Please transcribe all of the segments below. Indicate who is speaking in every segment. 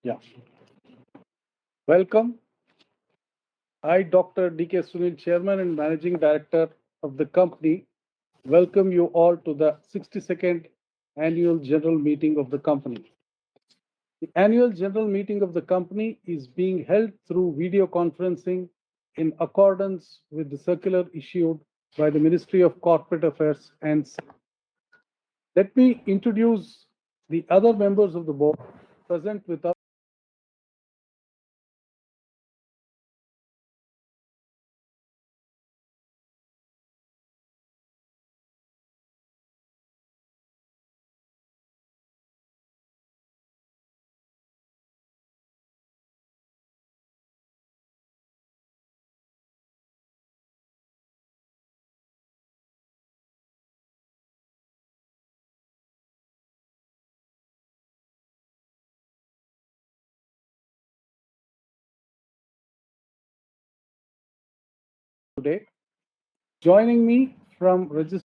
Speaker 1: Yeah. Welcome. I, Dr. D.K. Sunil, Chairman and Managing Director of the company, welcome you all to the 62nd Annual General Meeting of the company. The Annual General Meeting of the company is being held through video conferencing in accordance with the circular issued by the Ministry of Corporate Affairs and let me introduce the other members of the board present with us. Today. Joining me from Register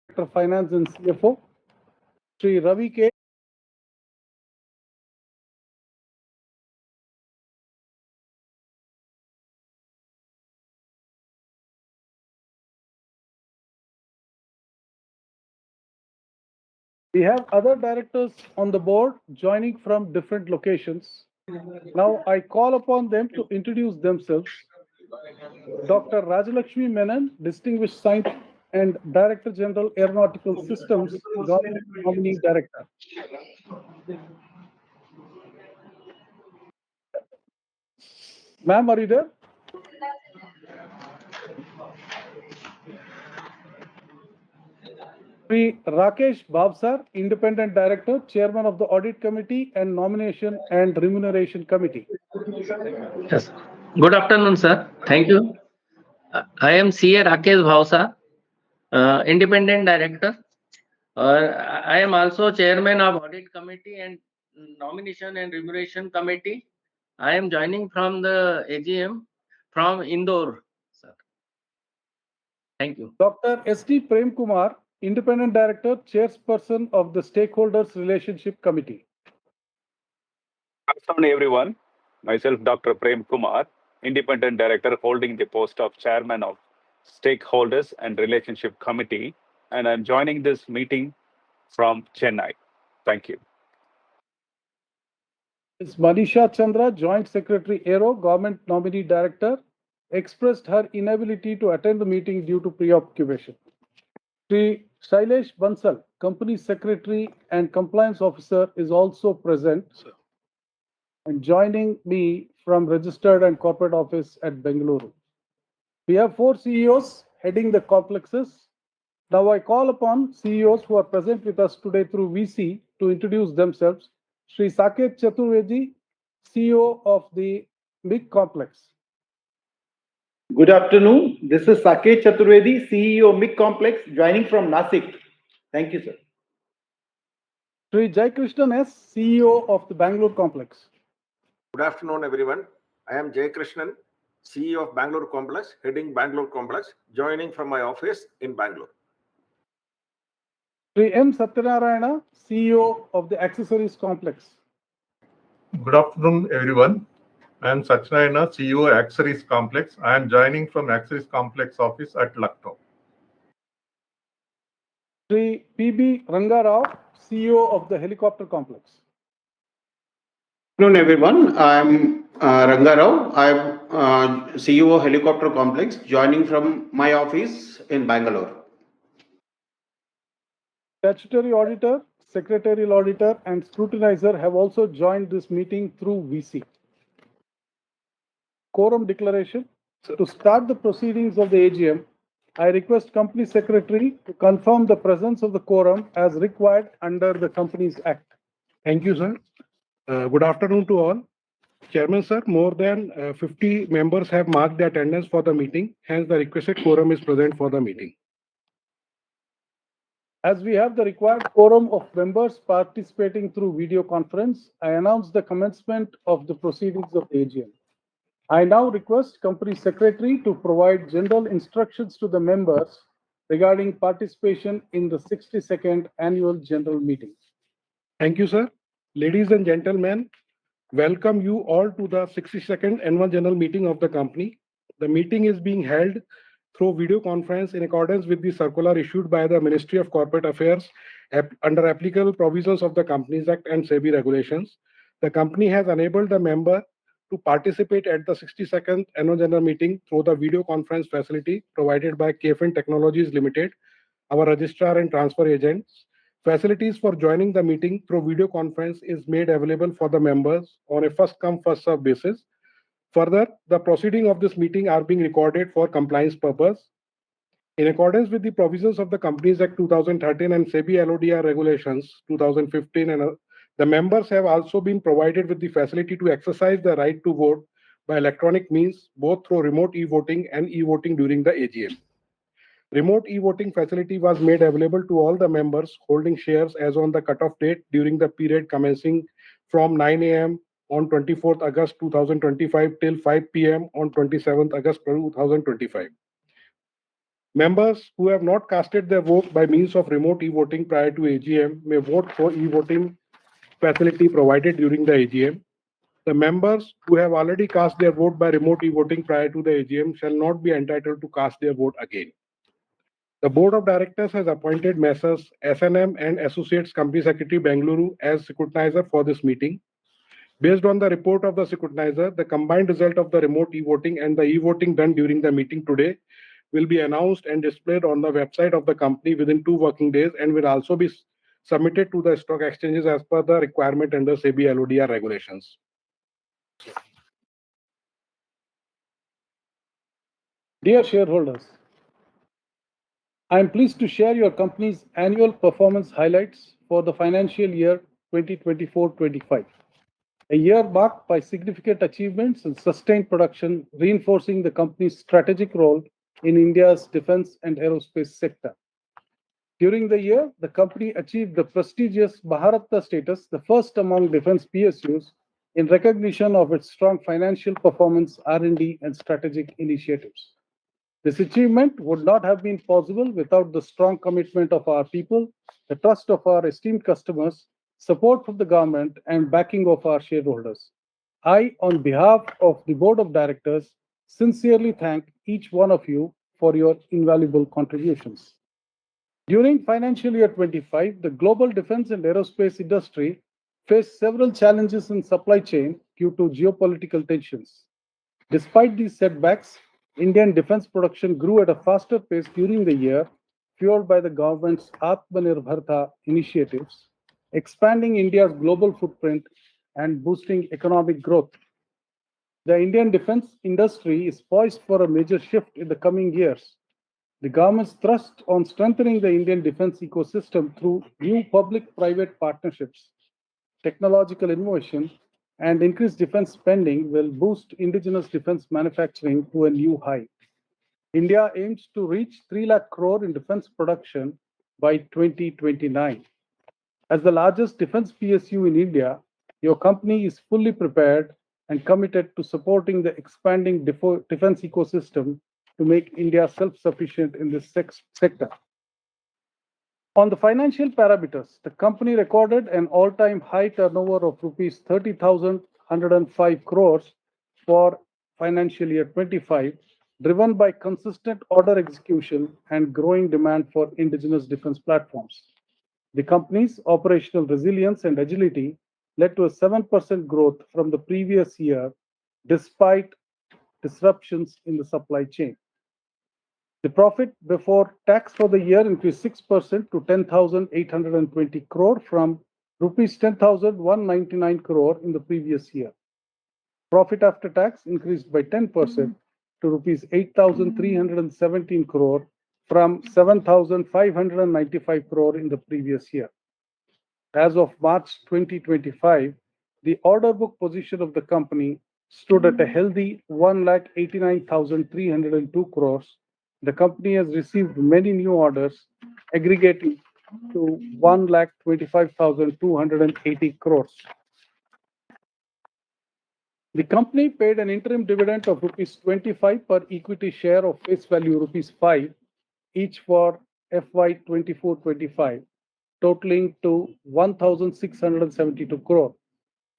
Speaker 1: Director Finance and CFO, Sri Ravi K. We have other directors on the board joining from different locations. Now I call upon them to introduce themselves. Dr. Rajalakshmi Menon, Distinguished Scientist and Director General Aeronautical Systems, Government Nominee Director. Ma'am, are you there? Sri Rakesh Babsar, Independent Director, Chairman of the Audit Committee and Nomination and Remuneration Committee.
Speaker 2: Yes. Good afternoon, sir. Thank you. I am CA Rakesh Bhavsa, Independent Director. I am also Chairman of Audit Committee and Nomination and Remuneration Committee. I am joining from the AGM from Indore, sir. Thank you.
Speaker 1: Dr. S.T. Prem Kumar, Independent Director, Chairperson of the Stakeholders Relationship Committee.
Speaker 3: Good afternoon, everyone. Myself, Dr. Prem Kumar, Independent Director holding the post of Chairman of Stakeholders and Relationship Committee, and I'm joining this meeting from Chennai. Thank you.
Speaker 1: Ms. Manisha Chandra, Joint Secretary Aero, Government Nominee Director, expressed her inability to attend the meeting due to preoccupation. Sri Shailesh Bansal, Company Secretary and Compliance Officer, is also present and joining me from Registered and Corporate Office at Bengaluru. We have 4 CEOs heading the complexes. Now I call upon CEOs who are present with us today through VC to introduce themselves. Sri Saket Chaturvedi, CEO of the MIG Complex.
Speaker 4: Good afternoon. This is Saket Chaturvedi, CEO MIG Complex, joining from Nasik. Thank you, sir.
Speaker 1: Sri Jaikrishnan S, CEO of the Bangalore Complex.
Speaker 5: Good afternoon, everyone. I am Jaikrishnan, CEO of Bangalore Complex, heading Bangalore Complex, joining from my office in Bangalore.
Speaker 1: Sri M. Satyanarayana, CEO of the Accessories Complex.
Speaker 6: Good afternoon, everyone. I am Satyanarayana, CEO Accessories Complex. I am joining from Accessories Complex office at Lucknow.
Speaker 1: Sri P.B. Rangarao, CEO of the Helicopter Complex.
Speaker 7: Good afternoon, everyone. I'm Rangarao. I'm CEO of Helicopter Complex, joining from my office in Bangalore.
Speaker 1: Statutory Auditor, Secretarial Auditor, and Scrutinizer have also joined this meeting through VC. Quorum declaration. To start the proceedings of the AGM, I request Company Secretary to confirm the presence of the quorum as required under the Companies Act.
Speaker 8: Thank you, sir. Good afternoon to all. Chairman, sir, more than 50 members have marked the attendance for the meeting. Hence, the requested quorum is present for the meeting.
Speaker 1: As we have the required quorum of members participating through video conference, I announce the commencement of the proceedings of the AGM. I now request Company Secretary to provide general instructions to the members regarding participation in the 62nd Annual General Meeting.
Speaker 8: Thank you, sir. Ladies and gentlemen, welcome you all to the 62nd Annual General Meeting of the company. The meeting is being held through video conference in accordance with the circular issued by the Ministry of Corporate Affairs under applicable provisions of the Companies Act and SEBI regulations. The company has enabled the member to participate at the 62nd Annual General Meeting through the video conference facility provided by KFIN Technologies Limited, our registrar and transfer agents. Facilities for joining the meeting through video conference is made available for the members on a first-come, first-served basis. Further, the proceeding of this meeting are being recorded for compliance purpose. In accordance with the provisions of the Companies Act 2013 and SEBI LODR regulations 2015, and the members have also been provided with the facility to exercise the right to vote by electronic means, both through remote e-voting and e-voting during the AGM. Remote e-voting facility was made available to all the members holding shares as on the cutoff date during the period commencing from 9 a.m. on 24th August 2025 till 5 p.m. on 27th August 2025. Members who have not casted their vote by means of remote e-voting prior to AGM may vote for e-voting facility provided during the AGM. The members who have already cast their vote by remote e-voting prior to the AGM shall not be entitled to cast their vote again. The Board of Directors has appointed Messrs. S&M and Associates Company Secretary Bengaluru as scrutinizer for this meeting. Based on the report of the scrutinizer, the combined result of the remote e-voting and the e-voting done during the meeting today will be announced and displayed on the website of the company within 2 working days and will also be submitted to the stock exchanges as per the requirement under SEBI LODR regulations.
Speaker 1: Dear shareholders, I am pleased to share your company's annual performance highlights for the financial year 2024-25. A year marked by significant achievements and sustained production, reinforcing the company's strategic role in India's defense and aerospace sector. During the year, the company achieved the prestigious Maharatna status, the first among defense PSUs, in recognition of its strong financial performance, R&D, and strategic initiatives. This achievement would not have been possible without the strong commitment of our people, the trust of our esteemed customers, support from the government, and backing of our shareholders. I, on behalf of the Board of Directors, sincerely thank each one of you for your invaluable contributions. During financial year 25, the global defense and aerospace industry faced several challenges in supply chain due to geopolitical tensions. Despite these setbacks, Indian defense production grew at a faster pace during the year, fueled by the government's Atmanirbharta initiatives, expanding India's global footprint and boosting economic growth. The Indian defense industry is poised for a major shift in the coming years. The government's thrust on strengthening the Indian defense ecosystem through new public-private partnerships, technological innovation, and increased defense spending will boost indigenous defense manufacturing to a new height. India aims to reach 3 lakh crore in defense production by 2029. As the largest defense PSU in India, your company is fully prepared and committed to supporting the expanding defense ecosystem to make India self-sufficient in this sector. On the financial parameters, the company recorded an all-time high turnover of rupees 30,105 crores for financial year 25, driven by consistent order execution and growing demand for indigenous defense platforms. The company's operational resilience and agility led to a 7% growth from the previous year, despite disruptions in the supply chain. The profit before tax for the year increased 6% to 10,820 crore from rupees 10,199 crore in the previous year. Profit after tax increased by 10% to rupees 8,317 crore from 7,595 crore in the previous year. As of March 2025, the order book position of the company stood at a healthy 1,89,302 crores. The company has received many new orders, aggregating to 1,25,280 crores. The company paid an interim dividend of rupees 25 per equity share of face value rupees 5 each for FY 24-25, totaling to 1,672 crore.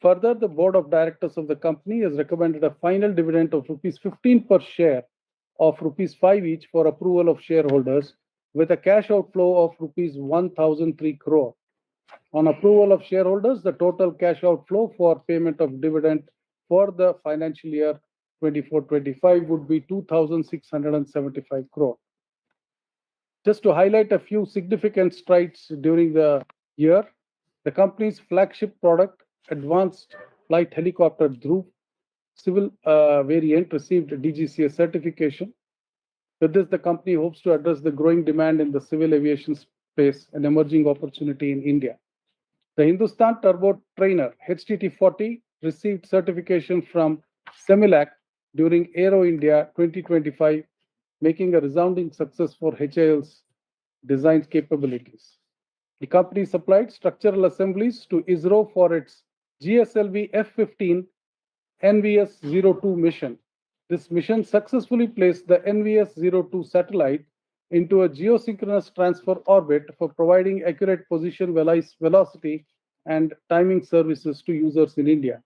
Speaker 1: Further, the board of directors of the company has recommended a final dividend of rupees 15 per share of rupees 5 each for approval of shareholders, with a cash outflow of rupees 1,003 crore. On approval of shareholders, the total cash outflow for payment of dividend for the financial year 24-25 would be 2,675 crore. Just to highlight a few significant strides during the year, the company's flagship product, Advanced Flight Helicopter Dhruv civil variant, received DGCA certification. With this, the company hopes to address the growing demand in the civil aviation space, an emerging opportunity in India. The Hindustan Turbo Trainer HTT-40 received certification from Semilac during Aero India 2025, making a resounding success for HAL's design capabilities. The company supplied structural assemblies to ISRO for its GSLV F-15 NVS-02 mission. This mission successfully placed the NVS-02 satellite into a geosynchronous transfer orbit for providing accurate position, velocity, and timing services to users in India.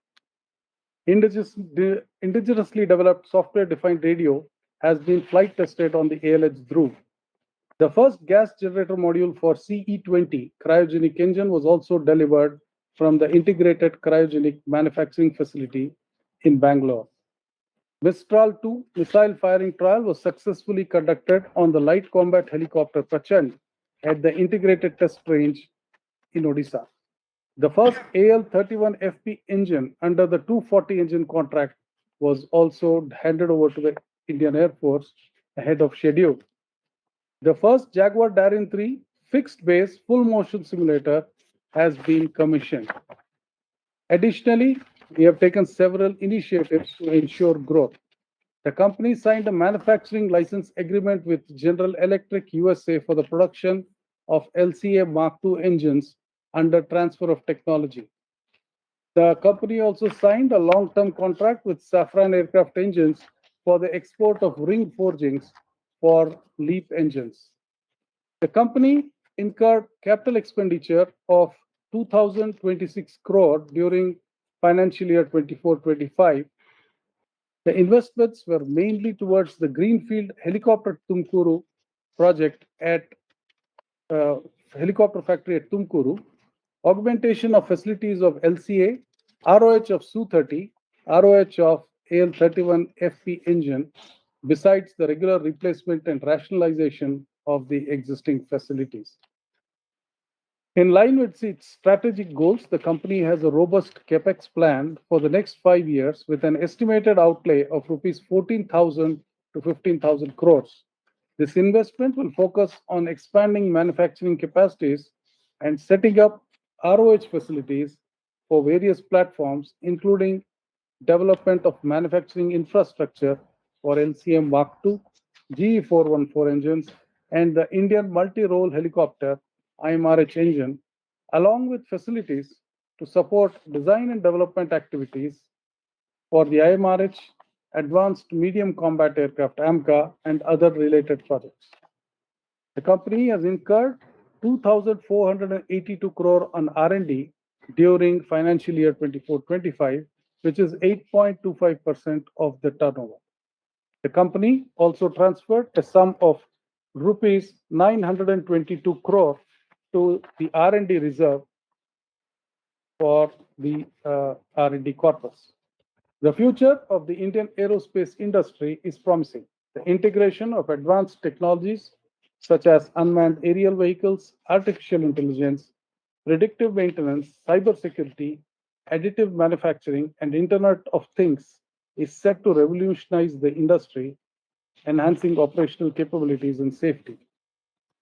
Speaker 1: Indigenously developed software-defined radio has been flight tested on the ALH Dhruv. The first gas generator module for CE-20 cryogenic engine was also delivered from the integrated cryogenic manufacturing facility in Bangalore. Mistral 2 missile firing trial was successfully conducted on the light combat helicopter Prachand at the integrated test range in Odisha. The first AL-31FP engine under the 240 engine contract was also handed over to the Indian Air Force ahead of schedule. The first Jaguar Darrin 3 fixed base full motion simulator has been commissioned. Additionally, we have taken several initiatives to ensure growth. The company signed a manufacturing license agreement with General Electric USA for the production of LCA Mark II engines under transfer of technology. The company also signed a long-term contract with Safran Aircraft Engines for the export of ring forgings for LEAP engines. The company incurred capital expenditure of 2,026 crore during financial year 24-25. The investments were mainly towards the Greenfield Helicopter Tumkuru project at helicopter factory at Tumkuru, augmentation of facilities of LCA, ROH of Su-30, ROH of AL-31FP engine, besides the regular replacement and rationalization of the existing facilities. In line with its strategic goals, the company has a robust capex plan for the next 5 years with an estimated outlay of rupees 14,000 to 15,000 crores. This investment will focus on expanding manufacturing capacities and setting up ROH facilities for various platforms, including development of manufacturing infrastructure for LCM Mark II, GE414 engines, and the Indian multi-role helicopter IMRH engine, along with facilities to support design and development activities for the IMRH, Advanced Medium Combat Aircraft AMCA, and other related projects. The company has incurred 2,482 crore on R&D during financial year 24-25, which is 8.25% of the turnover. The company also transferred a sum of rupees 922 crore to the R&D reserve for the R&D corpus. The future of the Indian aerospace industry is promising. The integration of advanced technologies such as unmanned aerial vehicles, artificial intelligence, predictive maintenance, cybersecurity, additive manufacturing, and Internet of Things is set to revolutionize the industry, enhancing operational capabilities and safety.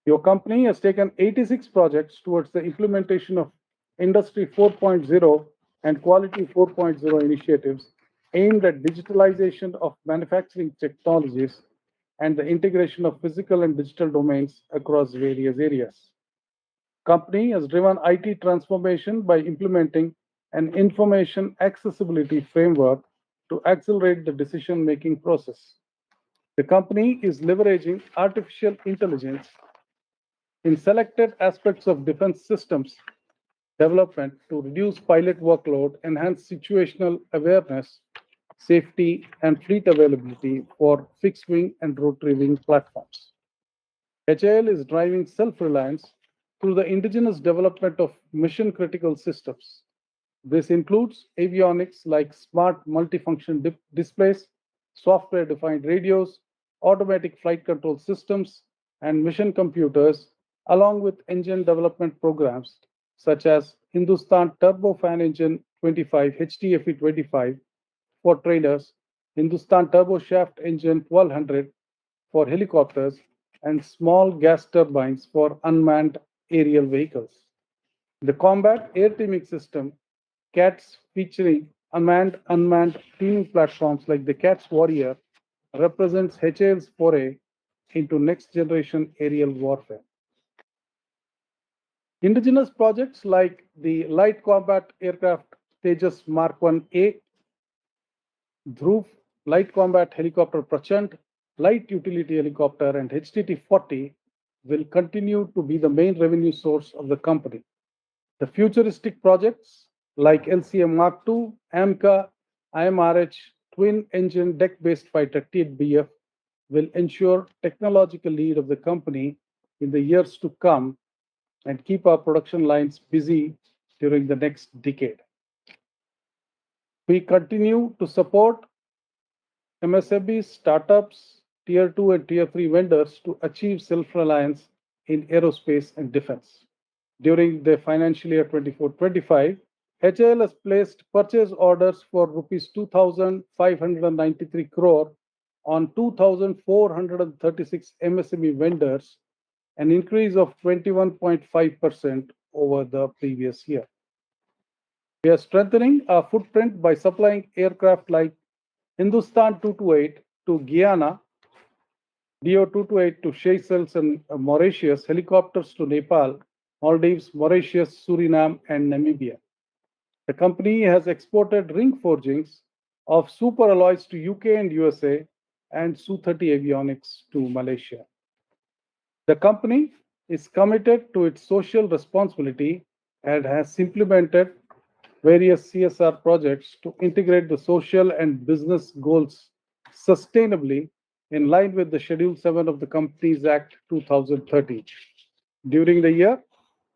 Speaker 1: Your company has taken 86 projects towards the implementation of Industry 4.0 and Quality 4.0 initiatives aimed at digitalization of manufacturing technologies and the integration of physical and digital domains across various areas. Company has driven IT transformation by implementing an information accessibility framework to accelerate the decision-making process. The company is leveraging artificial intelligence in selected aspects of defense systems development to reduce pilot workload, enhance situational awareness, safety, and fleet availability for fixed-wing and rotary-wing platforms. HAL is driving self-reliance through the indigenous development of mission-critical systems. This includes avionics like smart multifunction displays, software-defined radios, automatic flight control systems, and mission computers, along with engine development programs such as Hindustan Turbofan Engine 25, HTFE 25 for trailers, Hindustan Turboshaft Engine 1200 for helicopters, and small gas turbines for unmanned aerial vehicles. The combat air teaming system, CATS, featuring unmanned teaming platforms like the CATS Warrior, represents HAL's foray into next generation aerial warfare. Indigenous projects like the Light Combat Aircraft Tejas Mark 1A, Dhruv, Light Combat Helicopter Prachand, Light Utility Helicopter, and HTT-40 will continue to be the main revenue source of the company. The futuristic projects like LCM Mark II, AMCA, IMRH, twin engine deck based fighter TBF will ensure technological lead of the company in the years to come and keep our production lines busy during the next decade. We continue to support MSMEs, startups, Tier 2 and Tier 3 vendors to achieve self-reliance in aerospace and defense. During the financial year 24-25, HAL has placed purchase orders for rupees 2,593 crore on 2,436 MSME vendors, an increase of 21.5% over the previous year. We are strengthening our footprint by supplying aircraft like Hindustan 228 to Guyana, DO 228 to Seychelles and Mauritius, helicopters to Nepal, Maldives, Mauritius, Suriname, and Namibia. The company has exported ring forgings of super alloys to UK and USA and Su-30 avionics to Malaysia. The company is committed to its social responsibility and has implemented various CSR projects to integrate the social and business goals sustainably in line with the Schedule 7 of the Companies Act 2013. During the year,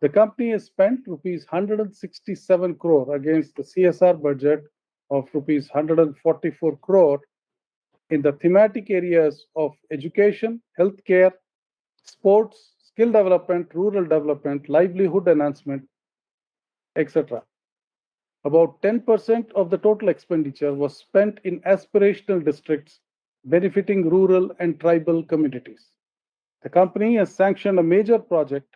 Speaker 1: the company has spent rupees 167 crore against the CSR budget of rupees 144 crore in the thematic areas of education, healthcare, sports, skill development, rural development, livelihood enhancement, etc. About 10% of the total expenditure was spent in aspirational districts benefiting rural and tribal communities. The company has sanctioned a major project,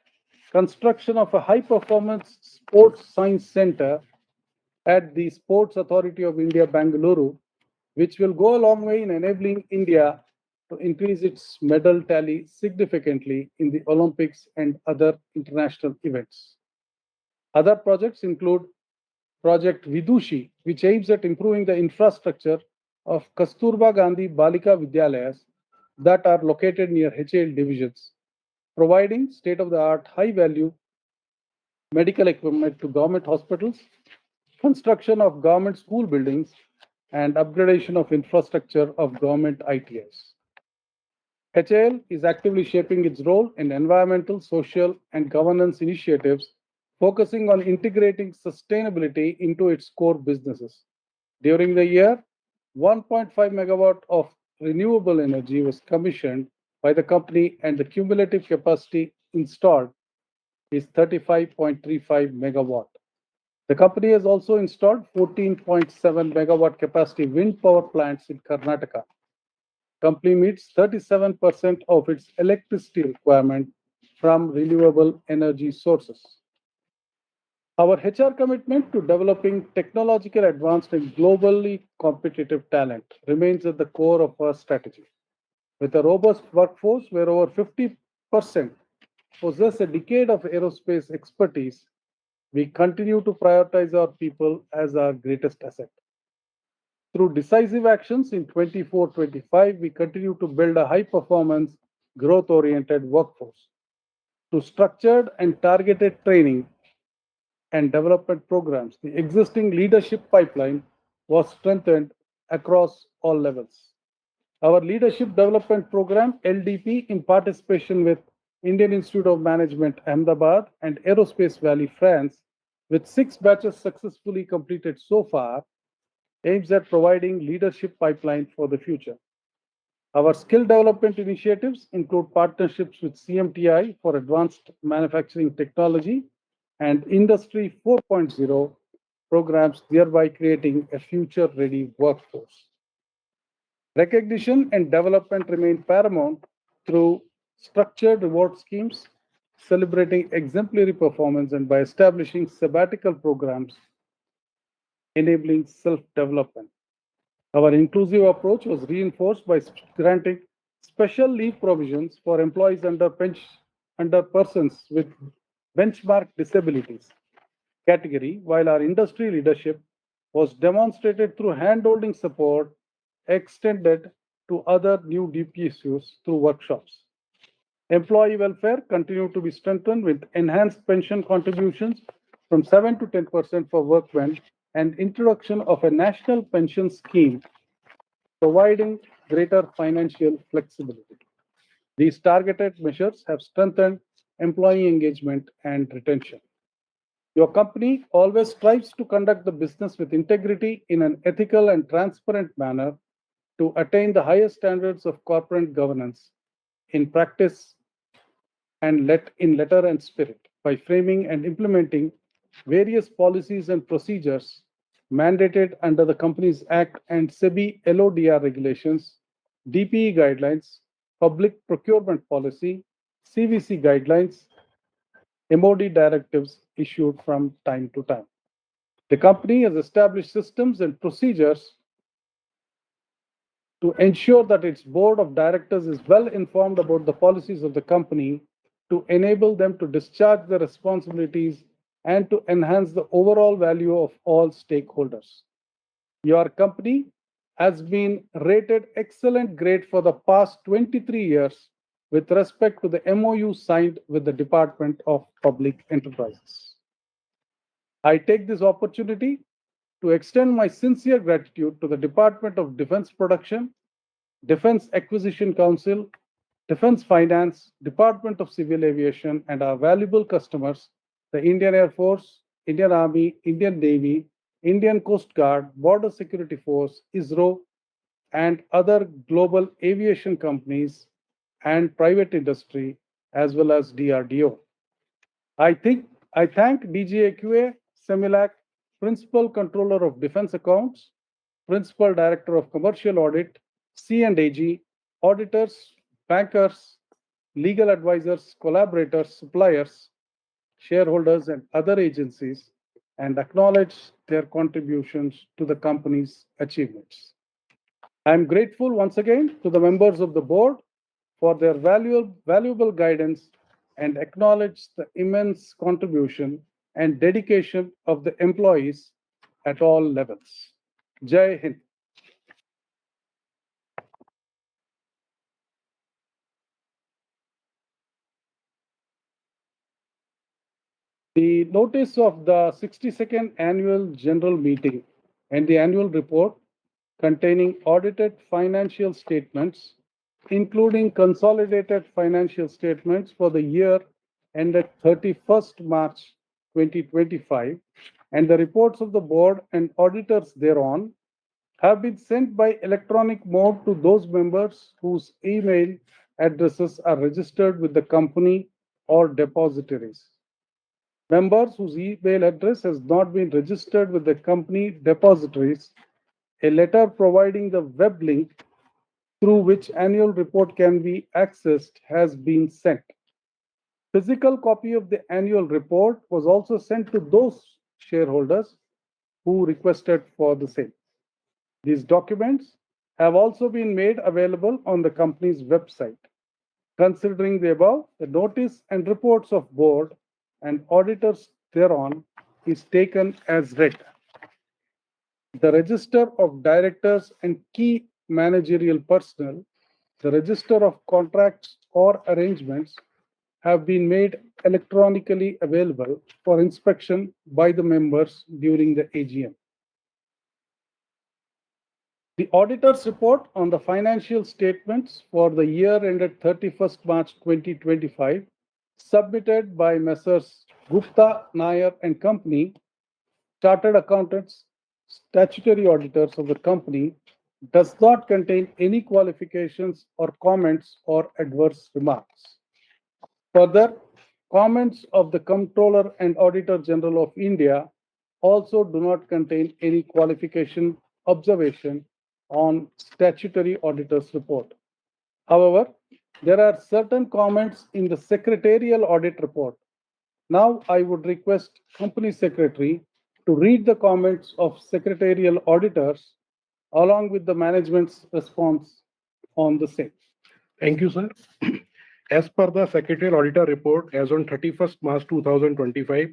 Speaker 1: construction of a high-performance sports science center at the Sports Authority of India, Bangalore, which will go a long way in enabling India to increase its medal tally significantly in the Olympics and other international events. Other projects include Project Vidushi, which aims at improving the infrastructure of Kasturba Gandhi Balika Vidyalayas that are located near HAL divisions, providing state-of-the-art high-value medical equipment to government hospitals, construction of government school buildings, and upgradation of infrastructure of government ITIs. HAL is actively shaping its role in environmental, social, and governance initiatives, focusing on integrating sustainability into its core businesses. During the year, 1.5 megawatt of renewable energy was commissioned by the company, and the cumulative capacity installed is 35.35 megawatt. The company has also installed 14.7 megawatt capacity wind power plants in Karnataka. Company meets 37% of its electricity requirement from renewable energy sources. Our HR commitment to developing technological advanced and globally competitive talent remains at the core of our strategy. With a robust workforce where over 50% possess a decade of aerospace expertise, we continue to prioritize our people as our greatest asset. Through decisive actions in 24-25, we continue to build a high-performance, growth-oriented workforce. Through structured and targeted training and development programs, the existing leadership pipeline was strengthened across all levels. Our Leadership Development Program, LDP, in participation with Indian Institute of Management, Ahmedabad, and Aerospace Valley, France, with 6 batches successfully completed so far, aims at providing leadership pipeline for the future. Our skill development initiatives include partnerships with CMTI for advanced manufacturing technology and Industry 4.0 programs, thereby creating a future-ready workforce. Recognition and development remain paramount through structured reward schemes, celebrating exemplary performance, and by establishing sabbatical programs enabling self-development. Our inclusive approach was reinforced by granting special leave provisions for employees under persons with benchmark disabilities category, while our industry leadership was demonstrated through hand-holding support extended to other new DPSUs through workshops. Employee welfare continued to be strengthened with enhanced pension contributions from 7 to 10% for workmen and introduction of a national pension scheme providing greater financial flexibility. These targeted measures have strengthened employee engagement and retention. Your company always strives to conduct the business with integrity in an ethical and transparent manner to attain the highest standards of corporate governance in practice and in letter and spirit by framing and implementing various policies and procedures mandated under the Companies Act and SEBI LODR regulations, DPE guidelines, public procurement policy, CVC guidelines, MOD directives issued from time to time. The company has established systems and procedures to ensure that its board of directors is well informed about the policies of the company to enable them to discharge their responsibilities and to enhance the overall value of all stakeholders. Your company has been rated excellent grade for the past 23 years with respect to the MOU signed with the Department of Public Enterprises. I take this opportunity to extend my sincere gratitude to the Department of Defense Production, Defense Acquisition Council, Defense Finance, Department of Civil Aviation, and our valuable customers, the Indian Air Force, Indian Army, Indian Navy, Indian Coast Guard, Border Security Force, ISRO, and other global aviation companies and private industry, as well as DRDO. I thank DGAQA, Semilac, Principal Controller of Defense Accounts, Principal Director of Commercial Audit, C&AG, auditors, bankers, legal advisors, collaborators, suppliers, shareholders, and other agencies, and acknowledge their contributions to the company's achievements. I am grateful once again to the members of the board for their valuable guidance and acknowledge the immense contribution and dedication of the employees at all levels. Jai Hind. The notice of the 62nd Annual General Meeting and the annual report containing audited financial statements, including consolidated financial statements for the year ended 31st March 2025, and the reports of the board and auditors thereon have been sent by electronic mode to those members whose email addresses are registered with the company or depositories. Members whose email address has not been registered with the company depositories, a letter providing the web link through which annual report can be accessed has been sent. Physical copy of the annual report was also sent to those shareholders who requested for the same. These documents have also been made available on the company's website. Considering the above, the notice and reports of board and auditors thereon is taken as read. The register of directors and key managerial personnel, the register of contracts or arrangements have been made electronically available for inspection by the members during the AGM. The auditor's report on the financial statements for the year ended 31st March 2025, submitted by Messrs. Gupta, Nair and Company, Chartered Accountants, statutory auditors of the company, does not contain any qualifications or comments or adverse remarks. Further, comments of the Comptroller and Auditor General of India also do not contain any qualification observation on statutory auditor's report. However, there are certain comments in the secretarial audit report. Now I would request Company Secretary to read the comments of secretarial auditors along with the management's response on the same.
Speaker 8: Thank you, sir. As per the secretarial auditor report, as on 31st March 2025,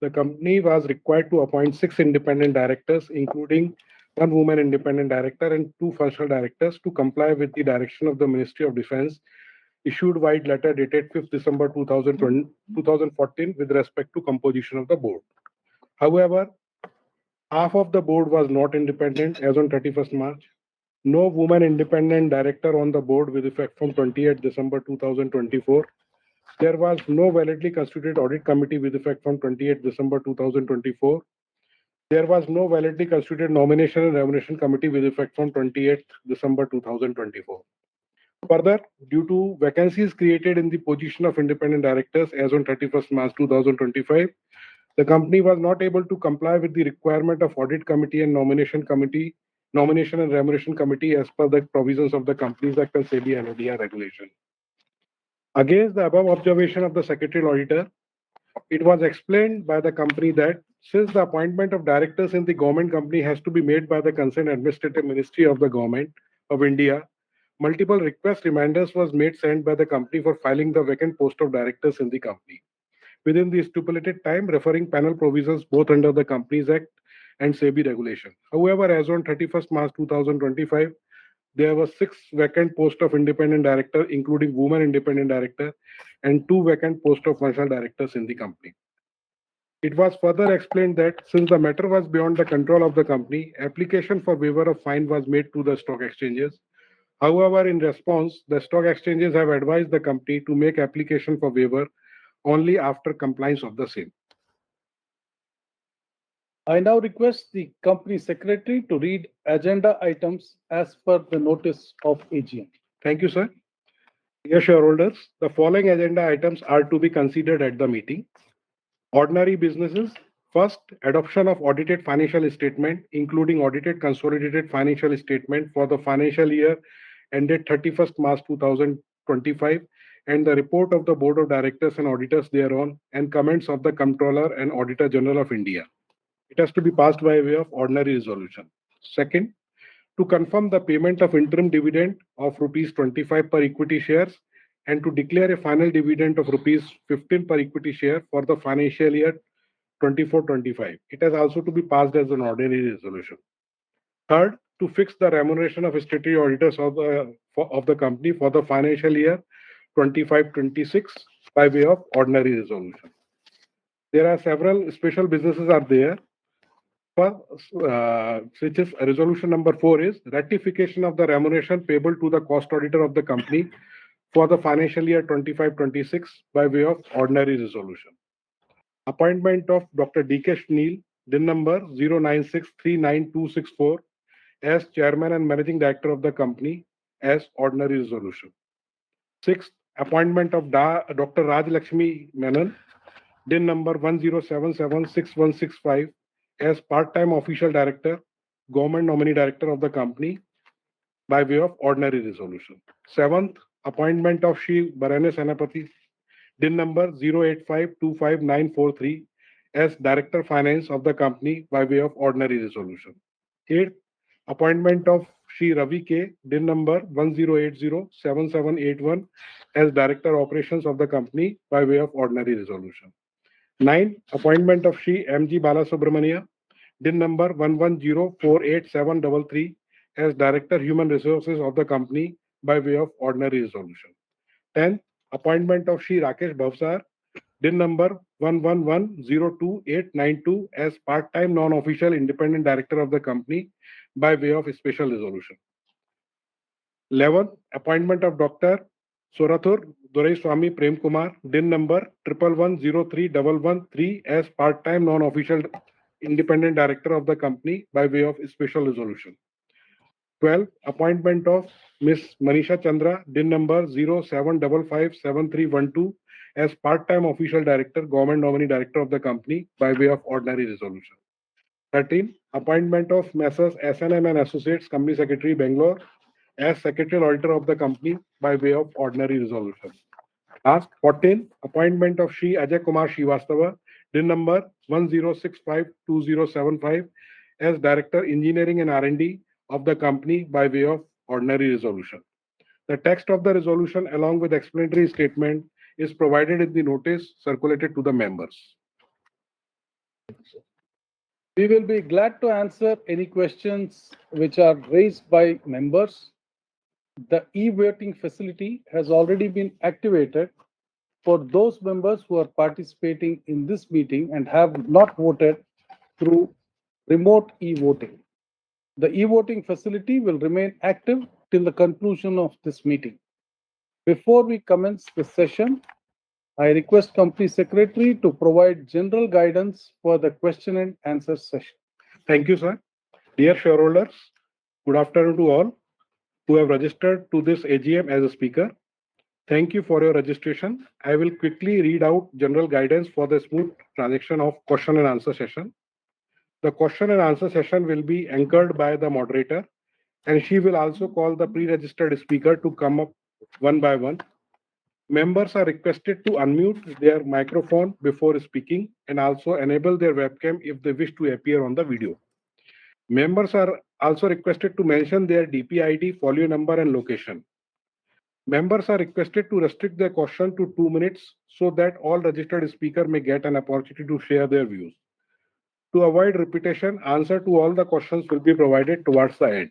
Speaker 8: the company was required to appoint 6 independent directors, including 1 woman independent director and 2 functional directors, to comply with the direction of the Ministry of Defense issued white letter dated 5th December 2014 with respect to composition of the board. However, half of the board was not independent as on 31st March. No woman independent director on the board with effect from 28th December 2024. There was no validly constituted audit committee with effect from 28th December 2024. There was no validly constituted nomination and remuneration committee with effect from 28th December 2024. Further, due to vacancies created in the position of independent directors as on 31st March 2025, the company was not able to comply with the requirement of audit committee and nomination and remuneration committee as per the provisions of the Companies Act and SEBI and ODR regulation. Against the above observation of the secretarial auditor, it was explained by the company that since the appointment of directors in the government company has to be made by the concerned administrative ministry of the government of India, multiple request reminders was sent by the company for filing the vacant post of directors in the company within the stipulated time, referring panel provisions both under the Companies Act and SEBI regulation. However, as on 31st March 2025, there were 6 vacant posts of independent director, including woman independent director, and 2 vacant posts of functional directors in the company. It was further explained that since the matter was beyond the control of the company, application for waiver of fine was made to the stock exchanges. However, in response, the stock exchanges have advised the company to make application for waiver only after compliance of the same.
Speaker 1: I now request the company secretary to read agenda items as per the notice of AGM.
Speaker 8: Thank you, sir. Dear shareholders, the following agenda items are to be considered at the meeting. Ordinary businesses. First, adoption of audited financial statement, including audited consolidated financial statement for the financial year ended 31st March 2025, and the report of the Board of Directors and Auditors thereon, and comments of the Comptroller and Auditor General of India. It has to be passed by way of ordinary resolution. Second, to confirm the payment of interim dividend of rupees 25 per equity shares and to declare a final dividend of rupees 15 per equity share for the financial year 24-25. It has also to be passed as an ordinary resolution. Third, to fix the remuneration of statutory auditors of the company for the financial year 25-26 by way of ordinary resolution. There are several special businesses are there. Which is resolution number 4 is ratification of the remuneration payable to the cost auditor of the company for the financial year 25-26 by way of ordinary resolution. Appointment of Dr. D.K. Neil, DIN number 0963924 as Chairman and Managing Director of the company as ordinary resolution. Sixth, appointment of Dr. Raj Lakshmi Menon, DIN number 10776165 as part-time official director, government nominee director of the company by way of ordinary resolution. Seventh, appointment of Shri Barane Senapati, DIN number 08525943 as director finance of the company by way of ordinary resolution. Eighth, appointment of Shri Ravi K, DIN number 10807781 as director operations of the company by way of ordinary resolution. 9. Appointment of Shri M.G. Balasubramania, DIN number 11048733 as Director Human Resources of the company by way of ordinary resolution. 10. Appointment of Shri Rakesh Bhavsar, DIN number 11102892 as part-time non-official independent director of the company by way of special resolution. 11. Appointment of Dr. Sorathur Doraiswamy Prem Kumar, DIN number 11103113 as part-time non-official independent director of the company by way of special resolution. 12. Appointment of Ms. Manisha Chandra, DIN number 07557312 as part-time official director, government nominee director of the company by way of ordinary resolution. 13. Appointment of Messrs. S&M and Associates, Company Secretary, Bangalore, as secretarial auditor of the company by way of ordinary resolution. Last, 14. Appointment of Shri Ajay Kumar Srivastava, DIN number 10652075 as Director, Engineering and R&D of the company by way of ordinary resolution. The text of the resolution along with explanatory statement is provided in the notice circulated to the members.
Speaker 1: We will be glad to answer any questions which are raised by members. The e-voting facility has already been activated for those members who are participating in this meeting and have not voted through remote e-voting. The e-voting facility will remain active till the conclusion of this meeting. Before we commence the session, I request Company Secretary to provide general guidance for the question and answer session.
Speaker 8: Thank you, sir. Dear shareholders, good afternoon to all who have registered to this AGM as a speaker. Thank you for your registration. I will quickly read out general guidance for the smooth transaction of question and answer session. The question and answer session will be anchored by the moderator, and she will also call the pre-registered speaker to come up one by one. Members are requested to unmute their microphone before speaking and also enable their webcam if they wish to appear on the video. Members are also requested to mention their DP ID, folio number, and location. Members are requested to restrict their question to 2 minutes so that all registered speakers may get an opportunity to share their views. To avoid repetition, answer to all the questions will be provided towards the end.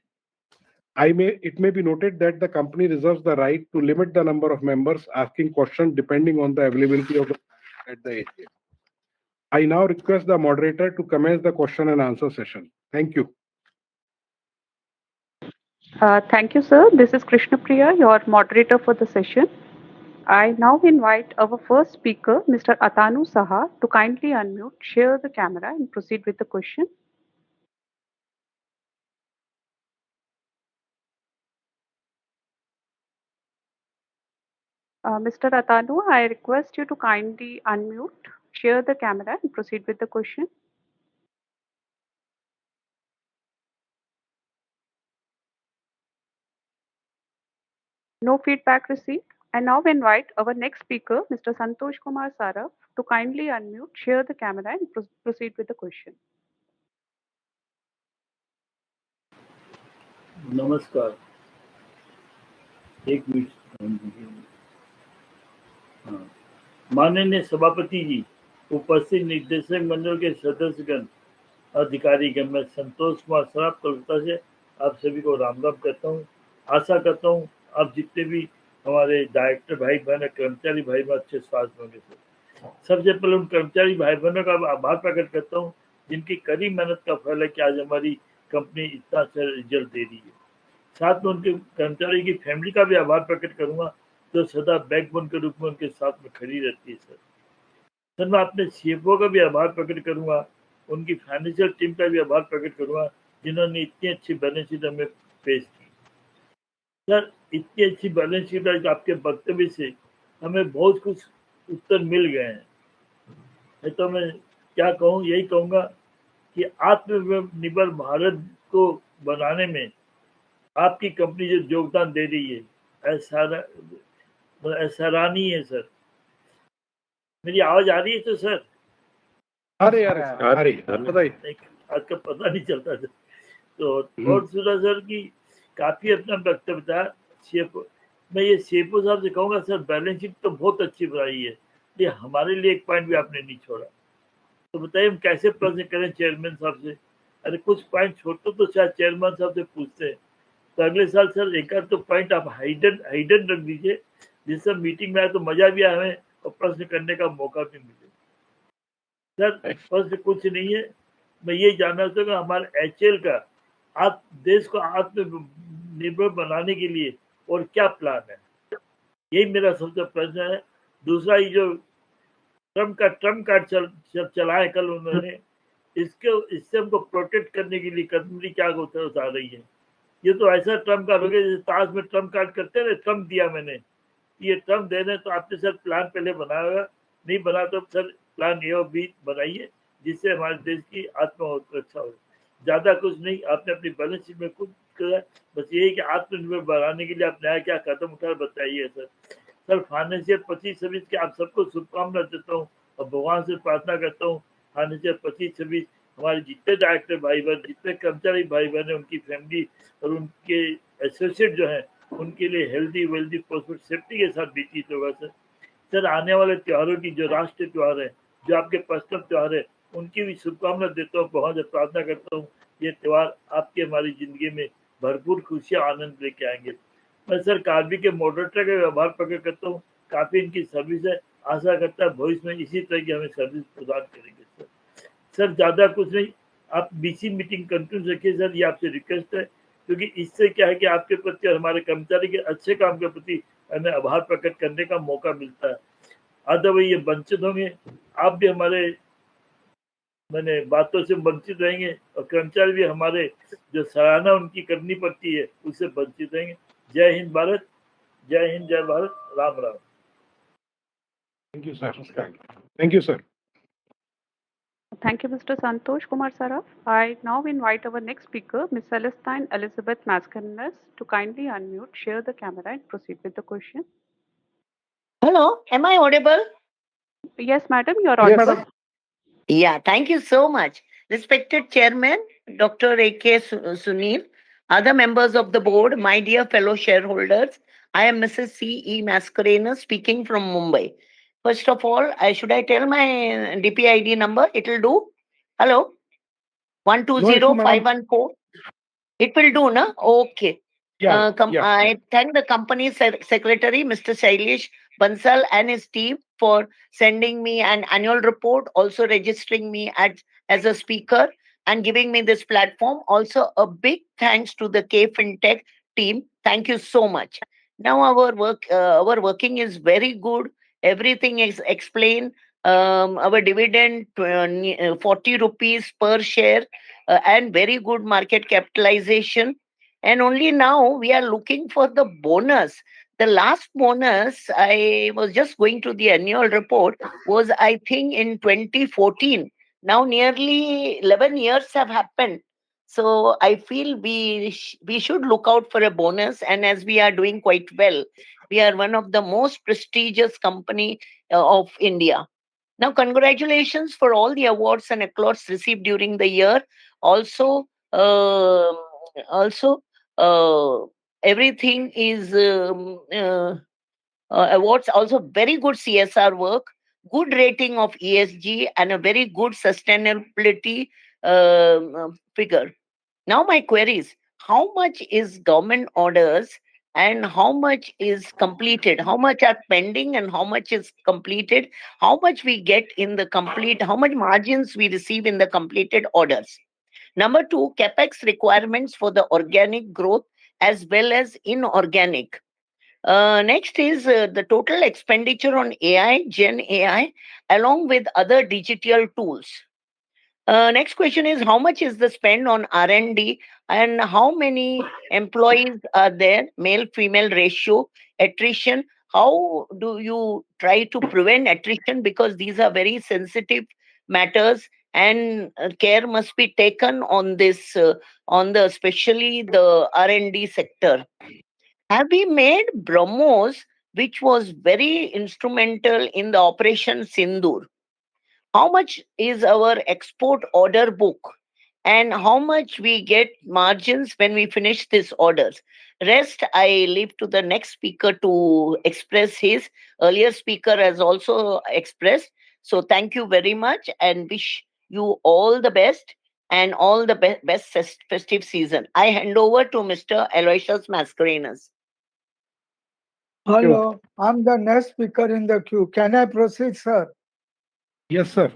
Speaker 8: It may be noted that the company reserves the right to limit the number of members asking questions depending on the availability of the at the AGM. I now request the moderator to commence the question and answer session. Thank you.
Speaker 9: Thank you, sir. This is Krishna Priya, your moderator for the session. I now invite our first speaker, Mr. Atanu Saha, to kindly unmute, share the camera, and proceed with the question. Mr. Atanu, I request you to kindly unmute, share the camera, and proceed with the question. No feedback received. I now invite our next speaker, Mr. Santosh Kumar Saraf, to kindly unmute, share the camera, and proceed with the question.
Speaker 10: नमस्कार. एक minute. माननीय सभापति जी, उपस्थित निर्देशक मंडल के सदस्यगण, अधिकारीगण, मैं संतोष कुमार सराफ कोलकाता से आप सभी को राम राम कहता हूँ. आशा करता हूँ आप जितने भी हमारे डायरेक्टर भाई बहन, कर्मचारी भाई बहन अच्छे स्वास्थ्य होंगे. सबसे पहले उन कर्मचारी भाई बहनों का आभार प्रकट करता हूँ जिनकी कड़ी मेहनत का फल है कि आज हमारी कंपनी इतना अच्छा रिजल्ट दे रही है. साथ में उनके कर्मचारी की फैमिली का भी आभार प्रकट करूंगा जो सदा बैकबोन के रूप में उनके साथ में खड़ी रहती है. सर मैं अपने सीएफओ का भी आभार प्रकट करूंगा, उनकी फाइनेंशियल टीम का भी आभार प्रकट करूंगा जिन्होंने इतनी अच्छी बैलेंस शीट हमें पेश की. सर इतनी अच्छी बैलेंस शीट आपके वक्तव्य से हमें बहुत कुछ उत्तर मिल गए हैं. तो मैं क्या कहूँ, यही कहूँगा कि आत्मनिर्भर भारत को बनाने में आपकी कंपनी जो योगदान दे रही है सराहनीय है. सर मेरी आवाज आ रही है तो सर?
Speaker 8: अरे बताइए.
Speaker 10: आज का पता नहीं चलता था. तो और सुना सर की काफी अपना वक्तव्य था. सीएफओ मैं ये सीएफओ साहब से कहूँगा सर बैलेंस शीट तो बहुत अच्छी बनाई है, ये हमारे लिए एक पॉइंट भी आपने नहीं छोड़ा. तो बताइए हम कैसे प्रेजेंट करें चेयरमैन साहब से अरे कुछ पॉइंट छोटे तो शायद चेयरमैन साहब से पूछते हैं, तो अगले साल सर एक आध तो पॉइंट आप हाइडन रख दीजिए, जिससे मीटिंग में आए तो मजा भी आए हमें और प्रश्न करने का मौका भी मिले। सर प्रश्न कुछ नहीं है, मैं ये जानना चाहूँगा हमारे HAL का आप देश को आत्मनिर्भर बनाने के लिए और क्या प्लान है, यही मेरा सबसे प्रश्न है। दूसरा, ये जो ट्रम्प कार्ड चलाए कल उन्होंने, इससे हमको प्रोटेक्ट करने के लिए कंपनी क्या उतार रही है। ये तो ऐसा ट्रम्प कार्ड हो गया जैसे ताश में ट्रम्प कार्ड करते हैं ना, ट्रम्प दिया मैंने, ये ट्रम्प दे रहे, तो आपने सर प्लान पहले बनाया होगा, नहीं बना तो सर प्लान A और B बनाइए, जिससे हमारे देश की आत्मरक्षा हो। ज्यादा कुछ नहीं, आपने अपनी बैलेंस शीट में कुछ करा, बस यही कि आत्मनिर्भर बनाने के लिए आप नया क्या कदम उठाए बताइए सर। सर फाइनेंशियल 25-26 के आप सबको शुभकामनाएं देता हूँ और भगवान से प्रार्थना करता हूँ फाइनेंशियल 25-26 हमारे जितने डायरेक्टर भाई बहन, जितने कर्मचारी भाई बहन है, उनकी फैमिली और उनके एसोसिएट जो है, उनके लिए हेल्दी वेल्दी प्रॉस्पेर सेफ्टी के साथ बीती होगा सर। सर आने वाले त्योहारों की जो राष्ट्रीय त्योहार है, जो आपके पर्सनल त्योहार है, उनकी भी शुभकामनाएं देता हूँ, बहुत प्रार्थना करता हूँ ये त्योहार आपकी हमारी जिंदगी में भरपूर खुशियां आनंद लेके आएंगे। मैं सर कार्बी के मॉडरेटर का आभार प्रकट करता हूँ, काफी इनकी सर्विस है, आशा करता है भविष्य में इसी तरह की हमें सर्विस प्रदान करेंगे सर। सर ज्यादा कुछ नहीं, आप BC मीटिंग कंटिन्यू रखिए सर, ये आपसे रिक्वेस्ट है, क्योंकि इससे क्या है कि आपके प्रति और हमारे कर्मचारी के अच्छे काम के प्रति हमें आभार प्रकट करने का मौका मिलता है। अदरवाइज ये वंचित होंगे, आप भी हमारे मैंने बातों से वंचित रहेंगे और कर्मचारी भी हमारे जो सराहना उनकी करनी पड़ती है उससे वंचित रहेंगे। जय हिंद भारत, जय हिंद, जय Bharat, Ram Ram.
Speaker 8: Thank you, sir. Thank you, sir.
Speaker 9: Thank you, Mr. Santosh Kumar Saraf. I now invite our next speaker, Ms. Celestine Elizabeth Mascarenhas, to kindly unmute, share the camera, and proceed with the question.
Speaker 11: Hello, am I audible?
Speaker 9: Yes, madam, you are audible.
Speaker 1: Yes.
Speaker 11: Yeah, thank you so much. Respected Chairman, Dr. A.K. Sunil, other members of the board, my dear fellow shareholders, I am Mrs. C.E. Mascarenhas speaking from Mumbai. First of all, should I tell my DPID number? It will do? Hello? 120514. It will do, na? Okay.
Speaker 8: Yeah,
Speaker 11: I thank the company secretary, Mr. Shailesh Bansal, and his team for sending me an annual report, also registering me as a speaker and giving me this platform. Also, a big thanks to the K FinTech team. Thank you so much. Now our working is very good. Everything is explained. Our dividend 40 rupees per share and very good market capitalization. And only now we are looking for the bonus. The last bonus, I was just going to the annual report, was I think in 2014. Now nearly 11 years have happened. So I feel we should look out for a bonus. And as we are doing quite well, we are one of the most prestigious company of India. Now, congratulations for all the awards and accolades received during the year. Also, also everything is awards. Also, very good CSR work, good rating of ESG, and a very good sustainability figure. Now, my queries: how much is government orders and how much is completed? How much are pending and how much is completed? How much we get in the complete? How much margins we receive in the completed orders? Number two, capex requirements for the organic growth as well as inorganic. Next is the total expenditure on AI, Gen AI, along with other digital tools. Next question is how much is the spend on R&D and how many employees are there, male female ratio, attrition? How do you try to prevent attrition, because these are very sensitive matters and care must be taken on this on the especially the R&D sector. Have we made BrahMos, which was very instrumental in the Operation Sindoor? How much is our export order book and how much we get margins when we finish these orders? Rest I leave to the next speaker to express his. Earlier speaker has also expressed. So thank you very much and wish you all the best. and all the best festive season. I hand over to Mr. Aloysius Mascarenhas.
Speaker 12: Hello, I'm the next speaker in the queue. Can I proceed, sir?
Speaker 8: Yes, sir.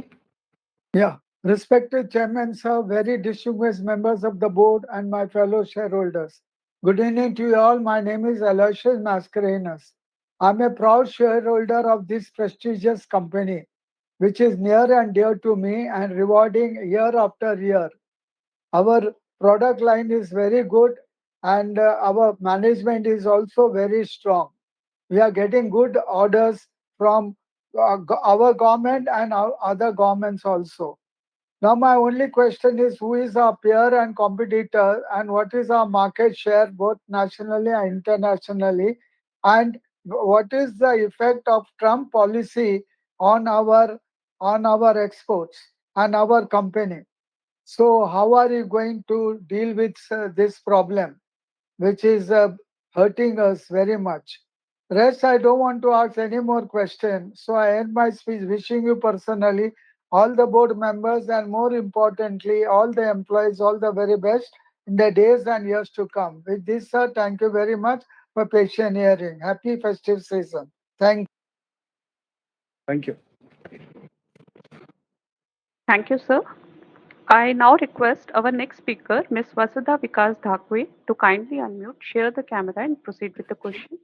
Speaker 12: Yeah. Respected Chairman, sir, very distinguished members of the board and my fellow shareholders. Good evening to you all. My name is Aloysius Mascarenhas. I'm a proud shareholder of this prestigious company, which is near and dear to me and rewarding year after year. Our product line is very good and our management is also very strong. We are getting good orders from our government and our other governments also. Now, my only question is who is our peer and competitor and what is our market share both nationally and internationally, and what is the effect of Trump policy on our exports and our company. So how are you going to deal with this problem, which is hurting us very much? Rest, I don't want to ask any more questions. So I end my speech wishing you personally, all the board members, and more importantly, all the employees, all the very best in the days and years to come. With this, sir, thank you very much for patient hearing. Happy festive season. Thank
Speaker 1: you.
Speaker 9: Thank you, sir. I now request our next speaker, Ms. Vasudha Vikas Dhakwe, to kindly unmute, share the camera, and proceed with the question.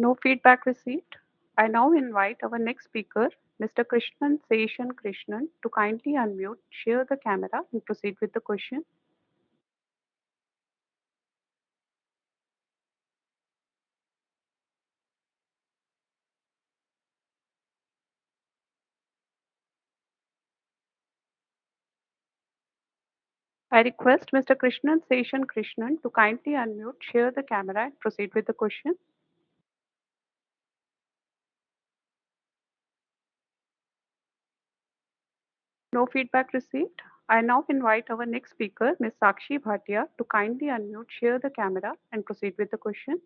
Speaker 9: No feedback received. I now invite our next speaker, Mr. Krishnan Seshan Krishnan, to kindly unmute, share the camera, and proceed with the question. I request Mr. Krishnan Seshan Krishnan to kindly unmute, share the camera, and proceed with the question. No feedback received. I now invite our next speaker, Ms. Sakshi Bhatia, to kindly unmute, share the camera, and proceed with the question.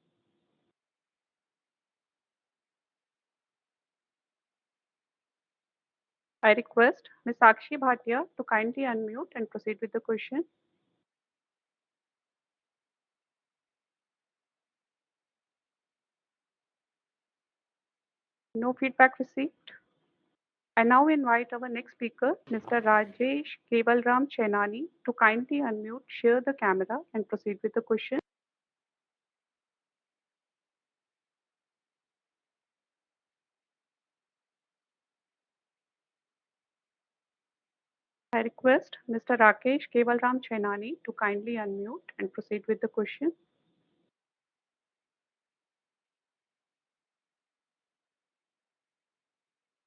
Speaker 9: I request Ms. Sakshi Bhatia to kindly unmute and proceed with the question. No feedback received. I now invite our next speaker, Mr. Rajesh Kevalram Chenani, to kindly unmute, share the camera, and proceed with the question. I request Mr. Rakesh Kevalram Chenani to kindly unmute and proceed with the question.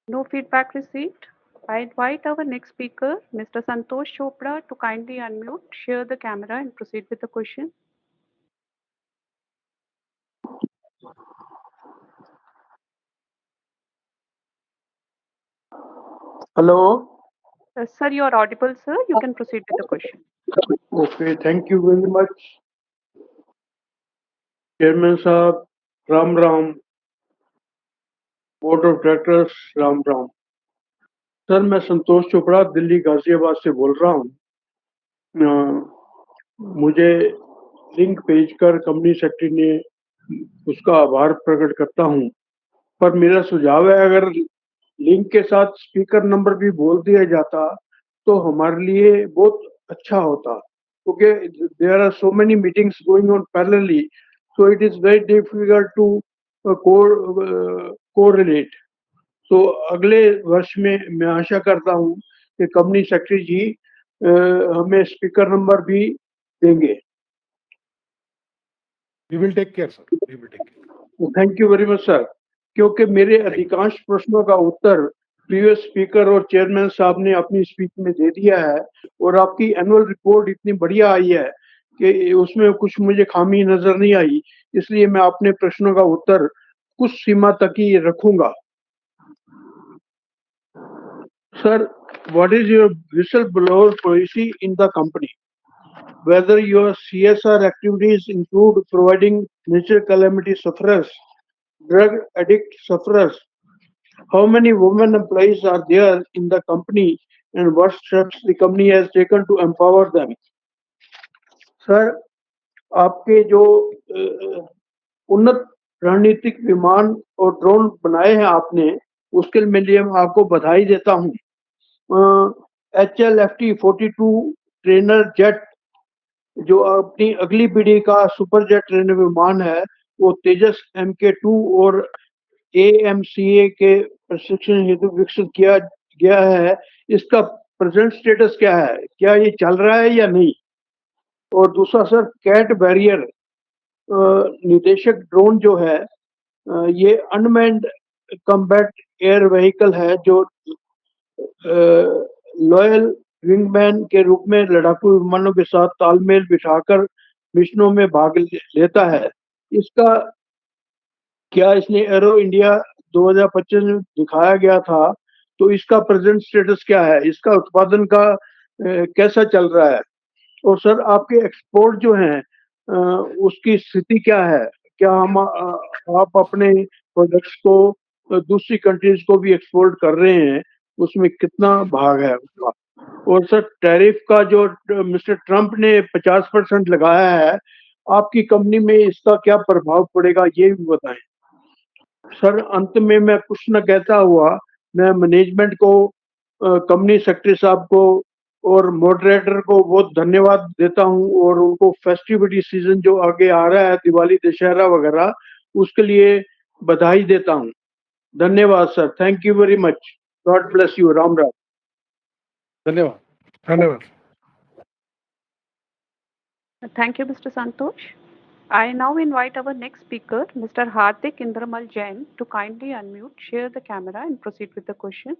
Speaker 9: No feedback received. I invite our next speaker, Mr. Santosh Chopra, to kindly unmute, share the camera, and proceed with the question.
Speaker 13: Hello.
Speaker 9: Sir, you are audible, sir. You can proceed with the question.
Speaker 13: Okay, thank you very much. Chairman Saab, Ram Ram. Board of Directors, Ram Ram. Sir मैं संतोष चोपड़ा दिल्ली गाजियाबाद से बोल रहा हूँ। मुझे link भेजकर company secretary ने उसका आभार प्रकट करता हूँ, पर मेरा सुझाव है अगर लिंक के साथ स्पीकर नंबर भी बोल दिया जाता तो हमारे लिए बहुत अच्छा होता, क्योंकि there are so many meetings going on parallelly, so it is very difficult to correlate. तो अगले वर्ष में मैं आशा करता हूं कि कंपनी सेक्रेटरी जी हमें स्पीकर नंबर भी देंगे।
Speaker 8: We will take care, sir. We will take care.
Speaker 13: Thank you very much sir, क्योंकि मेरे अधिकांश प्रश्नों का उत्तर प्रीवियस स्पीकर और चेयरमैन साहब ने अपनी स्पीच में दे दिया है, और आपकी एनुअल रिपोर्ट इतनी बढ़िया आई है कि उसमें कुछ मुझे खामी नजर नहीं आई, इसलिए मैं अपने प्रश्नों का उत्तर कुछ सीमा तक ही रखूंगा। Sir, what is your whistleblower policy in the company? Whether your CSR activities include providing natural calamity sufferers drug addict sufferers? How many women employees are there in the company and what steps the company has taken to empower them? Sir, आपके जो उन्नत रणनीतिक विमान और drone बनाए हैं आपने, उसके लिए मैं आपको बधाई देता हूँ। HLFT-42 ट्रेनर जेट जो अपनी अगली पीढ़ी का सुपर जेट ट्रेनर विमान है, वो तेजस MK2 और AMCA के प्रशिक्षण हेतु विकसित किया गया है। इसका प्रेजेंट स्टेटस क्या है? क्या ये चल रहा है या नहीं? और दूसरा सर, कैट बैरियर निदेशक ड्रोन जो है, ये अनमैन्ड कम्बैट एयर व्हीकल है जो लॉयल विंगमैन के रूप में लड़ाकू विमानों के साथ तालमेल बिठाकर मिशनों में भाग लेता है। इसका क्या इसने एरो इंडिया 2025 में दिखाया गया था, तो इसका प्रेजेंट स्टेटस क्या है? इसका उत्पादन का कैसा चल रहा है? और सर, आपके एक्सपोर्ट जो हैं उसकी स्थिति क्या है? क्या हम आप अपने प्रोडक्ट्स को दूसरी कंट्रीज को भी एक्सपोर्ट कर रहे हैं? उसमें कितना भाग है उसका? और सर, टैरिफ का जो मिस्टर ट्रंप ने 50% लगाया है, आपकी कंपनी में इसका क्या प्रभाव पड़ेगा, ये भी बताएं। सर, अंत में मैं कुछ न कहता हुआ मैं मैनेजमेंट को, कंपनी सेक्रेटरी साहब को और मॉडरेटर को बहुत धन्यवाद देता हूं और उनको फेस्टिविटी सीजन जो आगे आ रहा है, दिवाली दशहरा वगैरह, उसके लिए बधाई देता हूं। धन्यवाद sir, thank you very much, God bless you, Ram Ram.
Speaker 1: धन्यवाद।
Speaker 8: धन्यवाद।
Speaker 9: Thank you, Mr. Santosh. I now invite our next speaker, Mr. Hardik Indramal Jain, to kindly unmute, share the camera, and proceed with the question.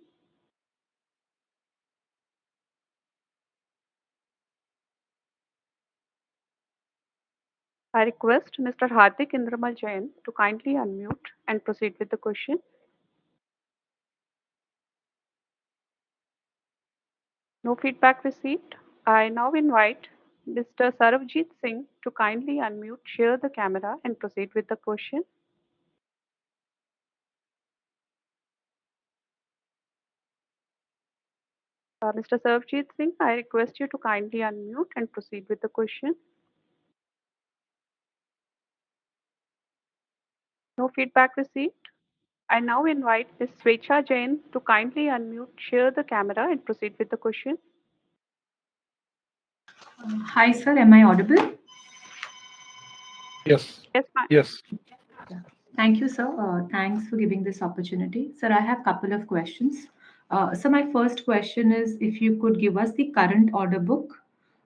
Speaker 9: I request Mr. Hardik Indramal Jain to kindly unmute and proceed with the question. No feedback received. I now invite Mr. Sarabjit Singh to kindly unmute, share the camera, and proceed with the question. Mr. Sarabjit Singh, I request you to kindly unmute and proceed with the question. No feedback received. I now invite Ms. Svecha Jain to kindly unmute, share the camera, and proceed with the question.
Speaker 14: Hi, sir. Am I audible?
Speaker 8: Yes.
Speaker 9: Yes, ma'am.
Speaker 8: Yes.
Speaker 14: Thank you, sir. Thanks for giving this opportunity. Sir, I have a couple of questions. So my first question is if you could give us the current order book.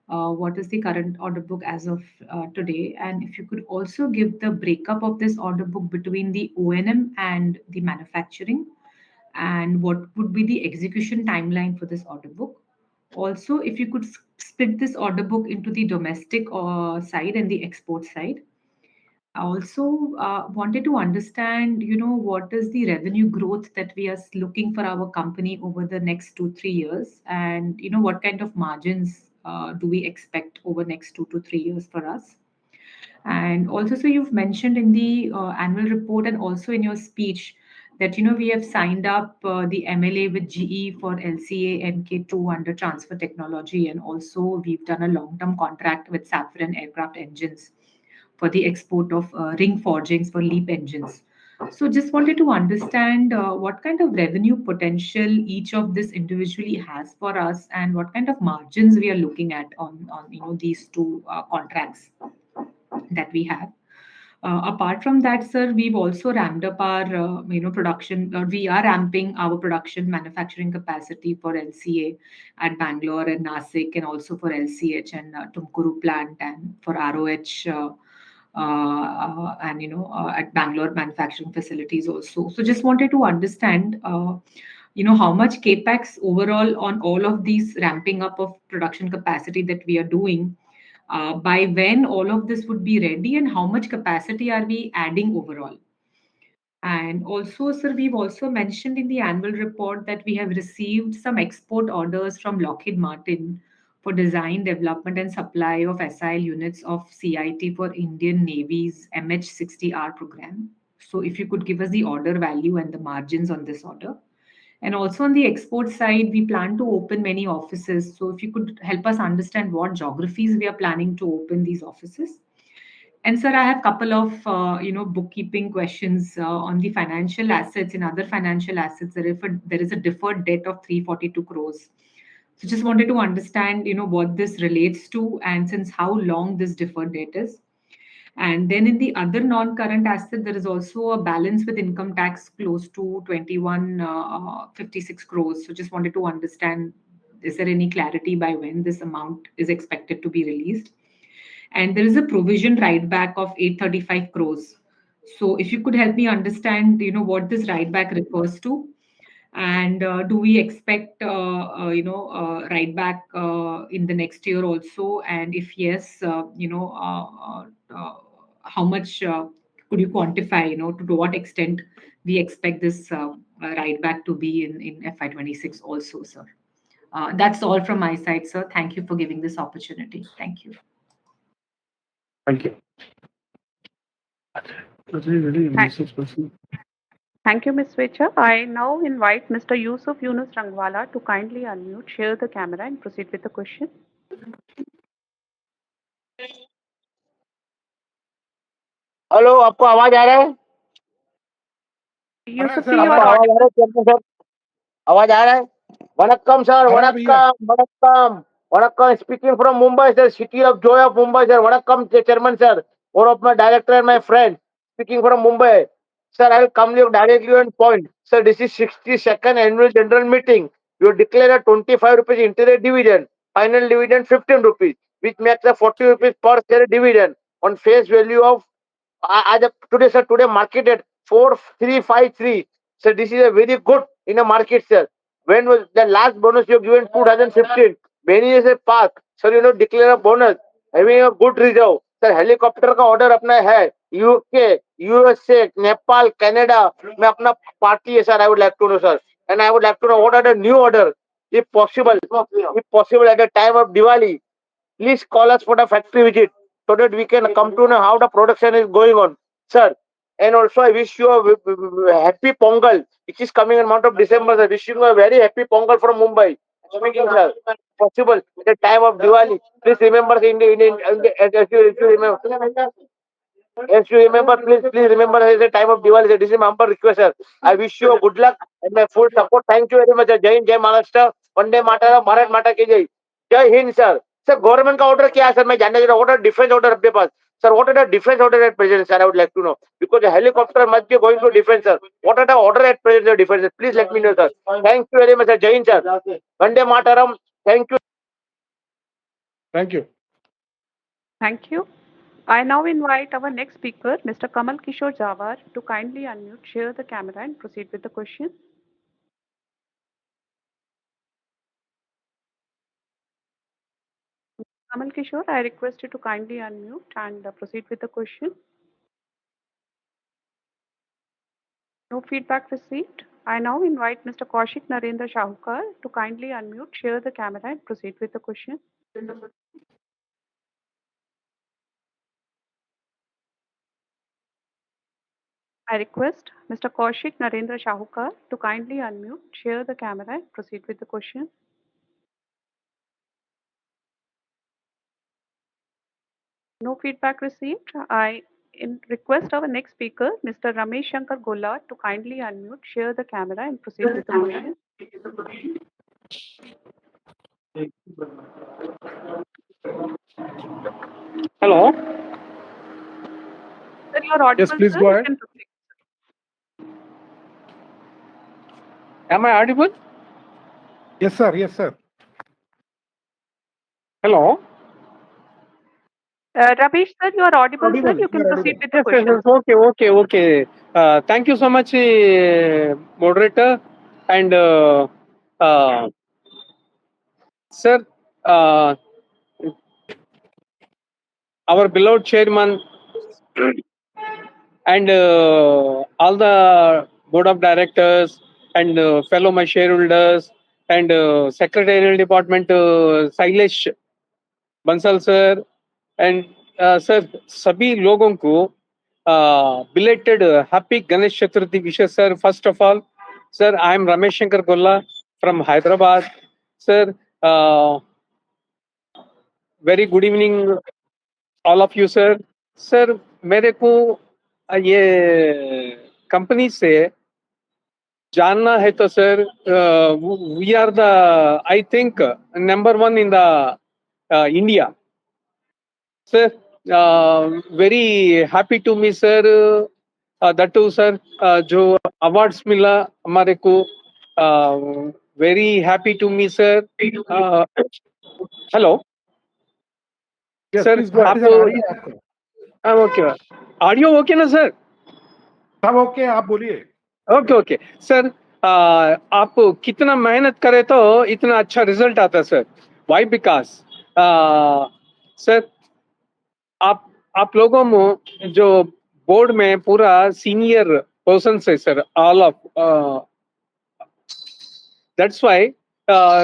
Speaker 14: What is the current order book as of today? And if you could also give the breakup of this order book between the O&M and the manufacturing, and what would be the execution timeline for this order book? Also, if you could split this order book into the domestic side and the export side. I also wanted to understand, what is the revenue growth that we are looking for our company over the next 2-3 years, and what kind of margins do we expect over next 2 to 3 years for us? And also, so you've mentioned in the annual report and also in your speech that we have signed up the MLA with GE for LCA MK2 under transfer technology, and also we've done a long-term contract with Safran Aircraft Engines for the export of ring forgings for LEAP engines. So just wanted to understand what kind of revenue potential each of this individually has for us, and what kind of margins we are looking at on these two contracts that we have. Apart from that, sir, we've also ramped up our production, or we are ramping our production manufacturing capacity for LCA at Bangalore and Nasik, and also for LCH and Tumkuru plant, and for ROH and at Bangalore manufacturing facilities also. So just wanted to understand how much capex overall on all of these ramping up of production capacity that we are doing, by when all of this would be ready, and how much capacity are we adding overall. And also, sir, we've also mentioned in the annual report that we have received some export orders from Lockheed Martin for design, development, and supply of SIL units of CIT for Indian Navy's MH-60R program. So if you could give us the order value and the margins on this order. And also on the export side, we plan to open many offices. So if you could help us understand what geographies we are planning to open these offices. And sir, I have a couple of bookkeeping questions on the financial assets. In other financial assets, there is a deferred debt of 342 crores. So just wanted to understand, what this relates to, and since how long this deferred debt is. And then in the other non-current asset, there is also a balance with income tax close to 2156 crores. So just wanted to understand, is there any clarity by when this amount is expected to be released? And there is a provision write back of 835 crores. So if you could help me understand, what this write back refers to, and do we expect, write back in the next year also? And if yes, how much could you quantify, to what extent we expect this write back to be in FY26 also, sir? That's all from my side, sir. Thank you for giving this opportunity. Thank you.
Speaker 1: Thank you.
Speaker 9: Thank you, Ms. Svecha. I now invite Mr. Yusuf Yunus Rangwala to kindly unmute, share the camera, and proceed with the question.
Speaker 15: Hello, आपको आवाज आ रहा है?
Speaker 9: Yusuf,
Speaker 1: sir,
Speaker 9: you are
Speaker 15: आवाज आ
Speaker 9: audible.
Speaker 15: रहा है? Sir, आवाज आ रहा है? Vanakkam sir, Vanakkam, Vanakkam, Vanakkam. Speaking from Mumbai, sir, city of joy of Mumbai, sir. Vanakkam, chairman, sir. One of my director and my friend. Speaking from Mumbai, sir. I will come directly on point, sir. This is 62nd annual general meeting. You declare a 25 rupees interim dividend. Final dividend 15 rupees, which makes a 40 rupees per share dividend on face value of today, sir. Today market at 4353. So this is a very good in a market, sir. When was the last bonus you have given? 2015. Many years have passed. Sir, declare a bonus. Having a good reserve. Sir, helicopter का order अपना है. UK, USA, Nepal, Canada. मैं अपना party है, sir. I would like to know, sir. And I would like to know what are the new order, if possible at the time of Diwali. Please call us for the factory visit so that we can come to know how the production is going on, sir. And also, I wish you a happy Pongal, which is coming in the month of December. I wish you a very happy Pongal from Mumbai. Speaking, sir, possible at the time of Diwali. Please remember, as you remember, please remember at the time of Diwali. This is my humble request, sir. I wish you a good luck and my full support. Thank you very much, sir. Jai Hind, Jai Maharashtra, Vande Mataram, Bharat Mata ki Jai. Jai Hind, sir. Sir, government का order क्या है, sir? मैं जानना चाहता हूँ. What are defense order अपने पास? Sir, what are the defense order at present, sir? I would like to know, because the helicopter must be going to defense, sir. What are the order at present of defense? Please let me know, sir. Thank you very much, sir. Jai Hind, sir. Vande Mataram. Thank you.
Speaker 1: Thank you.
Speaker 9: Thank you. I now invite our next speaker, Mr. Kamal Kishore Jawar, to kindly unmute, share the camera, and proceed with the question. Kamal Kishore, I request you to kindly unmute and proceed with the question. No feedback received. I now invite Mr. Kaushik Narendra Shahukar to kindly unmute, share the camera, and proceed with the question. I request Mr. Kaushik Narendra Shahukar to kindly unmute, share the camera, and proceed with the question. No feedback received. I request our next speaker, Mr. Ramesh Shankar Gola, to kindly unmute, share the camera, and proceed with the question.
Speaker 16: Hello.
Speaker 9: Sir, you are audible.
Speaker 1: Yes, please
Speaker 9: sir.
Speaker 1: go
Speaker 9: You
Speaker 1: ahead.
Speaker 9: can proceed.
Speaker 16: Am I audible?
Speaker 8: Yes, sir. Yes, sir.
Speaker 16: Hello.
Speaker 9: Ramesh, sir, you are audible, sir. You can proceed with the question.
Speaker 16: Yes. Okay. Thank you so much, moderator. And sir, our beloved chairman and all the board of directors and fellow my shareholders and secretarial department, Sailesh Bansal sir, and sir सभी लोगों को belated happy Ganesh Chaturthi wishes, sir. First of all, sir, I am Ramesh Shankar Golla from Hyderabad. Sir, very good evening, all of you, sir. Sir, मेरे को ये company से जानना है तो sir, we are the, I think, number one in the India. Sir, very happy to me, sir. That too, sir, जो awards मिला हमारे को, very happy to me, sir. Hello.
Speaker 1: Yes,
Speaker 16: Sir,
Speaker 1: please go ahead.
Speaker 16: आप okay, audio okay ना sir?
Speaker 8: सब okay, आप बोलिए।
Speaker 16: Okay okay sir, आप कितना मेहनत करे तो इतना अच्छा रिजल्ट आता सर। वाई? बिकॉज सर, आप लोगों में जो बोर्ड में पूरा सीनियर पर्सन है sir, all of, that's why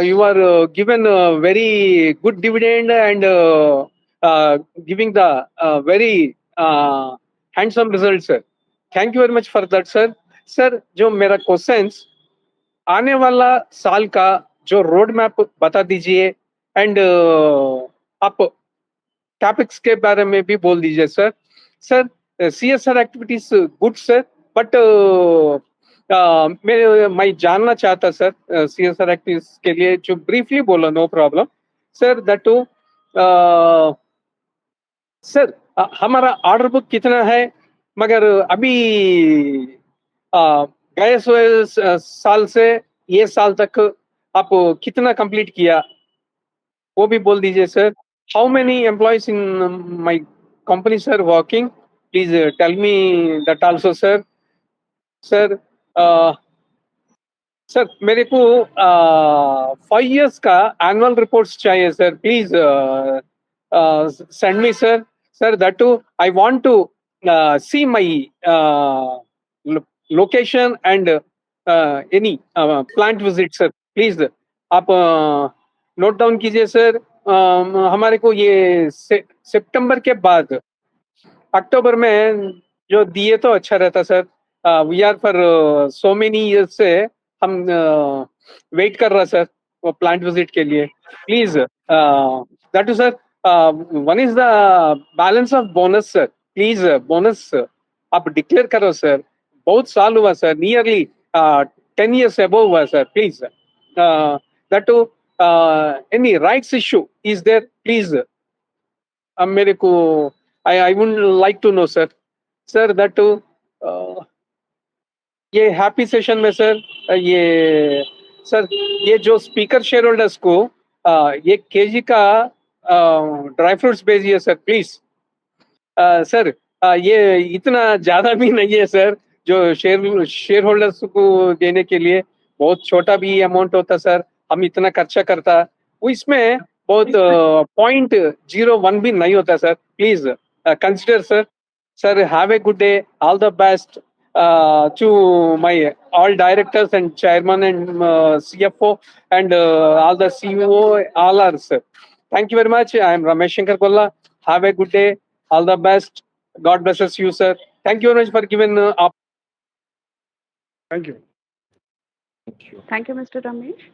Speaker 16: you are given a very good dividend and giving the very handsome results, sir. Thank you very much for that, sir. Sir, जो मेरा questions, आने वाला साल का जो रोड मैप बता दीजिए, एंड आप टॉपिक्स के बारे में भी बोल दीजिए sir. Sir, CSR activities good sir, but मैं जानना चाहता सर, CSR एक्टिविटीज के लिए जो ब्रीफली बोला, no problem sir. That too sir, हमारा ऑर्डर बुक कितना है, मगर अभी गए साल से ये साल तक आप कितना कंप्लीट किया, वो भी बोल दीजिए sir. How many employees in my company sir working, please tell me that also sir. Sir, sir मेरे को 5 years का एनुअल रिपोर्ट्स चाहिए सर, please send me sir. Sir, that too I want to see my location and any plant visit sir, please आप note down कीजिए सर। हमारे को ये सितंबर के बाद अक्टूबर में जो दिए तो अच्छा रहता sir. We are for so many years से हम वेट कर रहा सर वो प्लांट विजिट के लिए, please that too sir. One is the balance of bonus sir, please bonus आप डिक्लेयर करो सर। बहुत साल हुआ सर, नियरली 10 years अबव हुआ sir, please that too any rights issue is there, please मेरे को I would like to know sir. Sir, that too ये happy session में सर, ये सर, ये जो स्पीकर शेयर होल्डर्स को ये केजी का ड्राई फ्रूट्स भेजिए सर, प्लीज। सर, ये इतना ज्यादा भी नहीं है सर, जो शेयर होल्डर्स को देने के लिए बहुत छोटा भी अमाउंट होता सर, हम इतना खर्चा करता, वो इसमें बहुत 0.01 भी नहीं होता sir, please consider sir. Sir, have a good day, all the best to my all directors and chairman and CFO and all the CEO, all are sir. Thank you very much. I am Ramesh Shankar Golla. Have a good day. All the best. God blesses you, sir. Thank you very much for giving up.
Speaker 8: Thank you.
Speaker 9: Thank you, Mr. Ramesh.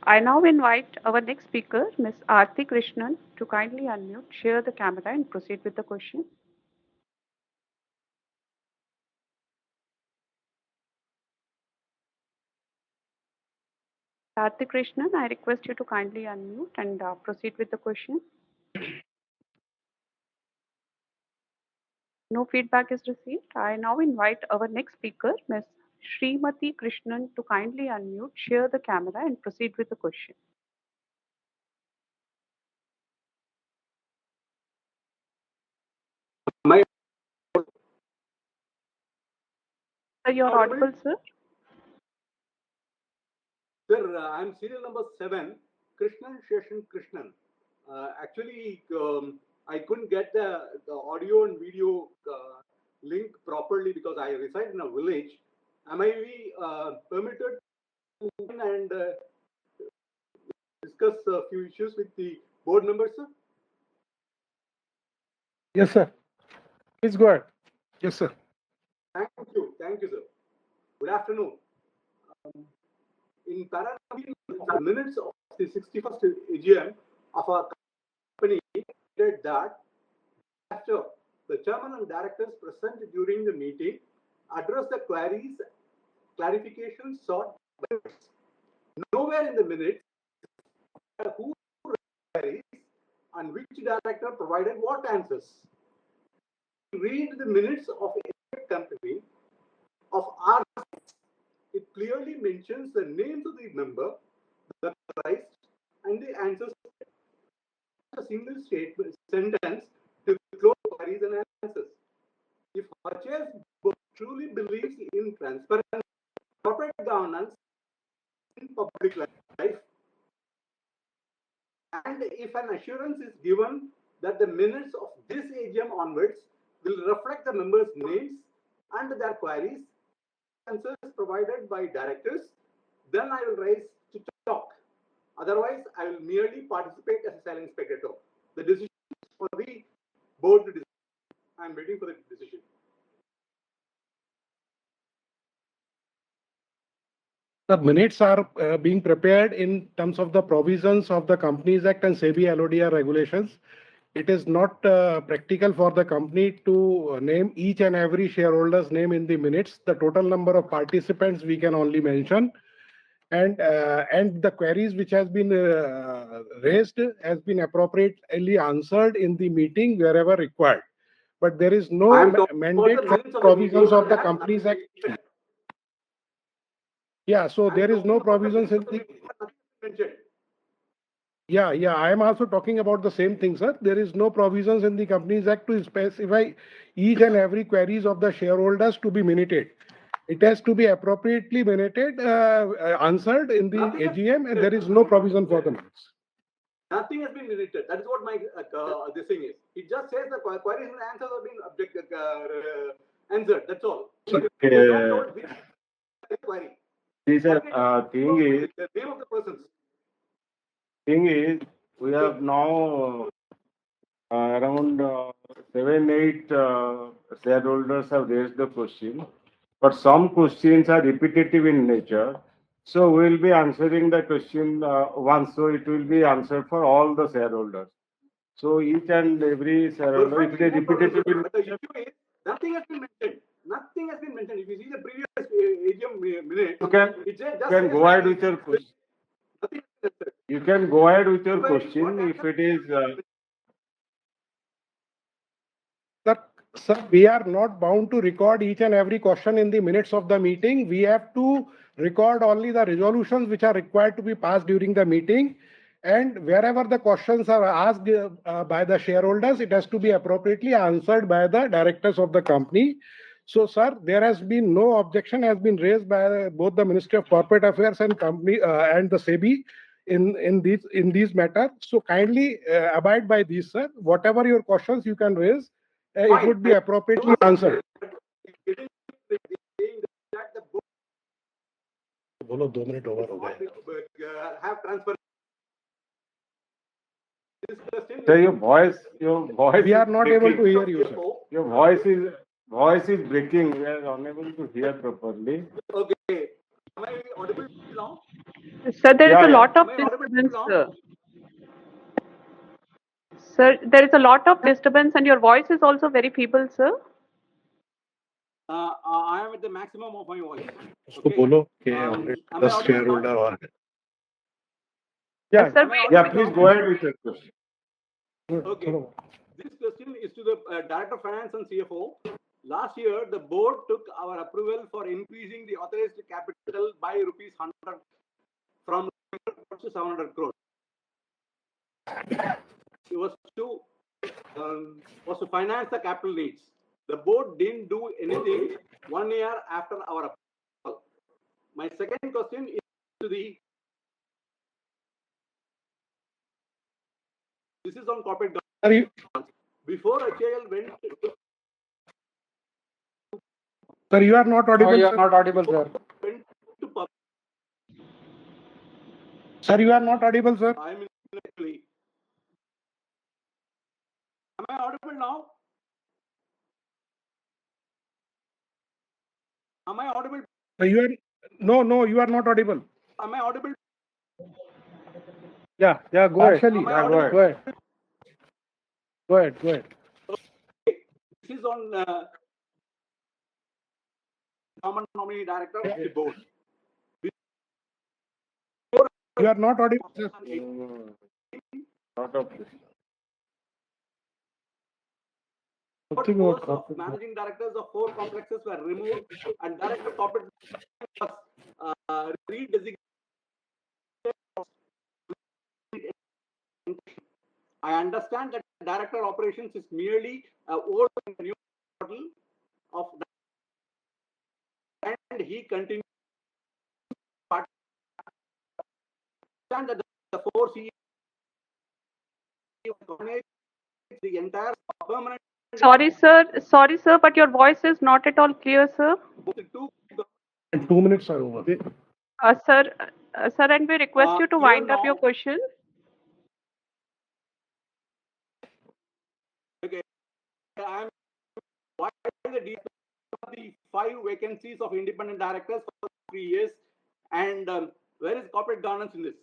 Speaker 9: I now invite our next speaker, Ms. Aarti Krishnan, to kindly unmute, share the camera, and proceed with the question. Aarti Krishnan, I request you to kindly unmute and proceed with the question. No feedback is received. I now invite our next speaker, Ms. Srimati Krishnan, to kindly unmute, share the camera, and proceed with the question. Sir, you're audible, sir.
Speaker 17: Sir, I'm serial number 7, Krishnan Sheshan Krishnan. Actually, I couldn't get the audio and video link properly because I reside in a village. Am I permitted to and discuss a few issues with the board members, sir?
Speaker 1: Yes, sir. Please go ahead.
Speaker 8: Yes, sir.
Speaker 17: Thank you, sir. Good afternoon. In the minutes of the 61st AGM of our company, stated that after the chairman and directors present during the meeting address the queries, clarifications sought by us. Nowhere in the minutes who queries and which director provided what answers. Read the minutes of a company of our, it clearly mentions the names of the member, the price, and the answers. A single statement sentence to close queries and answers. If purchase board truly believes in transparency, corporate governance, in public life, and if an assurance is given that the minutes of this AGM onwards will reflect the members' names and their queries, answers provided by directors, then I will rise to talk. Otherwise, I will merely participate as a silent spectator. The decision is for the board to decide. I am waiting for the decision.
Speaker 8: The minutes are being prepared in terms of the provisions of the Companies Act and SEBI LODR regulations. It is not practical for the company to name each and every shareholder's name in the minutes. The total number of participants we can only mention, and the queries which has been raised has been appropriately answered in the meeting wherever required. But there is no mandate for provisions of the Companies Act. Yeah, so there is no provisions in the. Yeah, I am also talking about the same thing, sir. There is no provisions in the Companies Act to specify each and every queries of the shareholders to be minuted. It has to be appropriately minuted, answered in the AGM, and there is no provision for the minutes.
Speaker 17: Nothing has been minuted. That is what my this thing is. It just says the queries and answers have been answered. That's all. Query.
Speaker 18: Thing is,
Speaker 17: the name of the persons.
Speaker 18: We have now around 7-8 shareholders have raised the question, but some questions are repetitive in nature. So we will be answering the question once, so it will be answered for all the shareholders. So each and every shareholder, if it is repetitive in nature,
Speaker 17: Nothing has been mentioned. Nothing has been mentioned. If you see the previous AGM minutes,
Speaker 18: you can go ahead with your question. You can go ahead with your question if it is.
Speaker 8: Sir, we are not bound to record each and every question in the minutes of the meeting. We have to record only the resolutions which are required to be passed during the meeting. And wherever the questions are asked by the shareholders, it has to be appropriately answered by the directors of the company. So, sir, there has been no objection has been raised by both the Ministry of Corporate Affairs and company and the SEBI in these matters. So kindly abide by these, sir. Whatever your questions you can raise, it would be appropriately answered. बोलो 2 minute over हो गए.
Speaker 17: Have transfer.
Speaker 18: Sir, your voice.
Speaker 8: We are not able to hear you, sir.
Speaker 18: Your voice is breaking. We are unable to hear properly.
Speaker 17: Okay. Am I audible now?
Speaker 9: Sir, there is a lot of disturbance, sir. Sir, there is a lot of disturbance and your voice is also very feeble, sir.
Speaker 17: I am at the maximum of my voice.
Speaker 8: उसको बोलो कि 10 shareholder और. Yeah,
Speaker 18: please go ahead with your question.
Speaker 17: Okay. This question is to the Director of Finance and CFO. Last year, the board took our approval for increasing the authorized capital by rupees 100 from to 700 crores. It was to finance the capital needs. The board didn't do anything 1 year after our approval. My second question is to the. This is on corporate governance. Before HAL went.
Speaker 8: Sir, you are not audible. You are not audible, sir. Sir, you are not audible, sir.
Speaker 17: I am actually. Am I audible now? Am I audible?
Speaker 8: You are no, you are not audible.
Speaker 17: Am I audible?
Speaker 1: Yeah, go
Speaker 8: Partially.
Speaker 1: ahead.
Speaker 17: Am I
Speaker 1: Go
Speaker 17: audible?
Speaker 1: ahead. Go ahead.
Speaker 17: This is on common nominee director of the board.
Speaker 8: You are not audible, sir.
Speaker 18: Not of this.
Speaker 17: Posts of managing directors of 4 complexes were removed and director of corporate was redesignated. I understand that director of operations is merely a old and new model of that, and he continues to understand that the 4 CEOs manage the entire permanent.
Speaker 9: Sorry, sir, but your voice is not at all clear, sir.
Speaker 8: And 2 minutes are over.
Speaker 9: Sir, and we request you to wind up your question.
Speaker 17: Okay, I'm why the 5 vacancies of independent directors for 3 years, and where is corporate governance in this?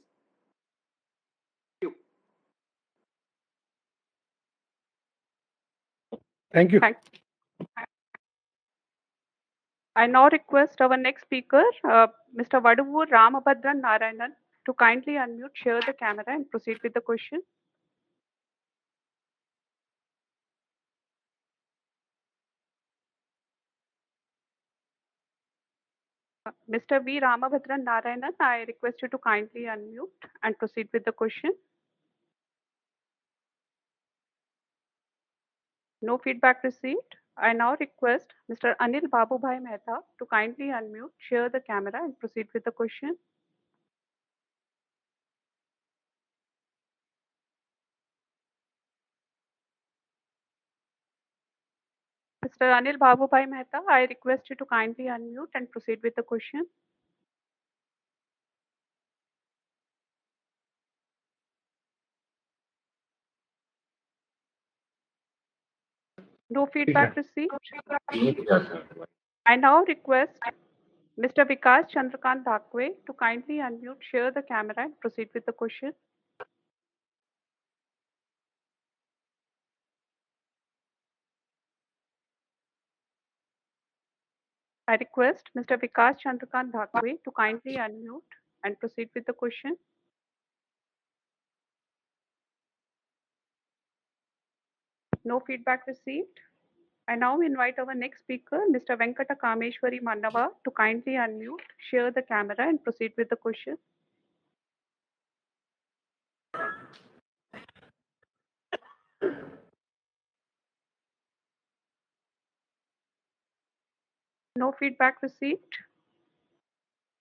Speaker 8: Thank you.
Speaker 9: I now request our next speaker, Mr. Vaduvur Ramabhadran Narayanan, to kindly unmute, share the camera, and proceed with the question. Mr. V. Ramabhadran Narayanan, I request you to kindly unmute and proceed with the question. No feedback received. I now request Mr. Anil Babubhai Mehta to kindly unmute, share the camera, and proceed with the question. Mr. Anil Babubhai Mehta, I request you to kindly unmute and proceed with the question. No feedback received. I now request Mr. Vikas Chandrakant Dhakwe to kindly unmute, share the camera, and proceed with the question. I request Mr. Vikas Chandrakant Dhakwe to kindly unmute and proceed with the question. No feedback received. I now invite our next speaker, Mr. Venkata Kameshwari Mannava, to kindly unmute, share the camera, and proceed with the question. No feedback received.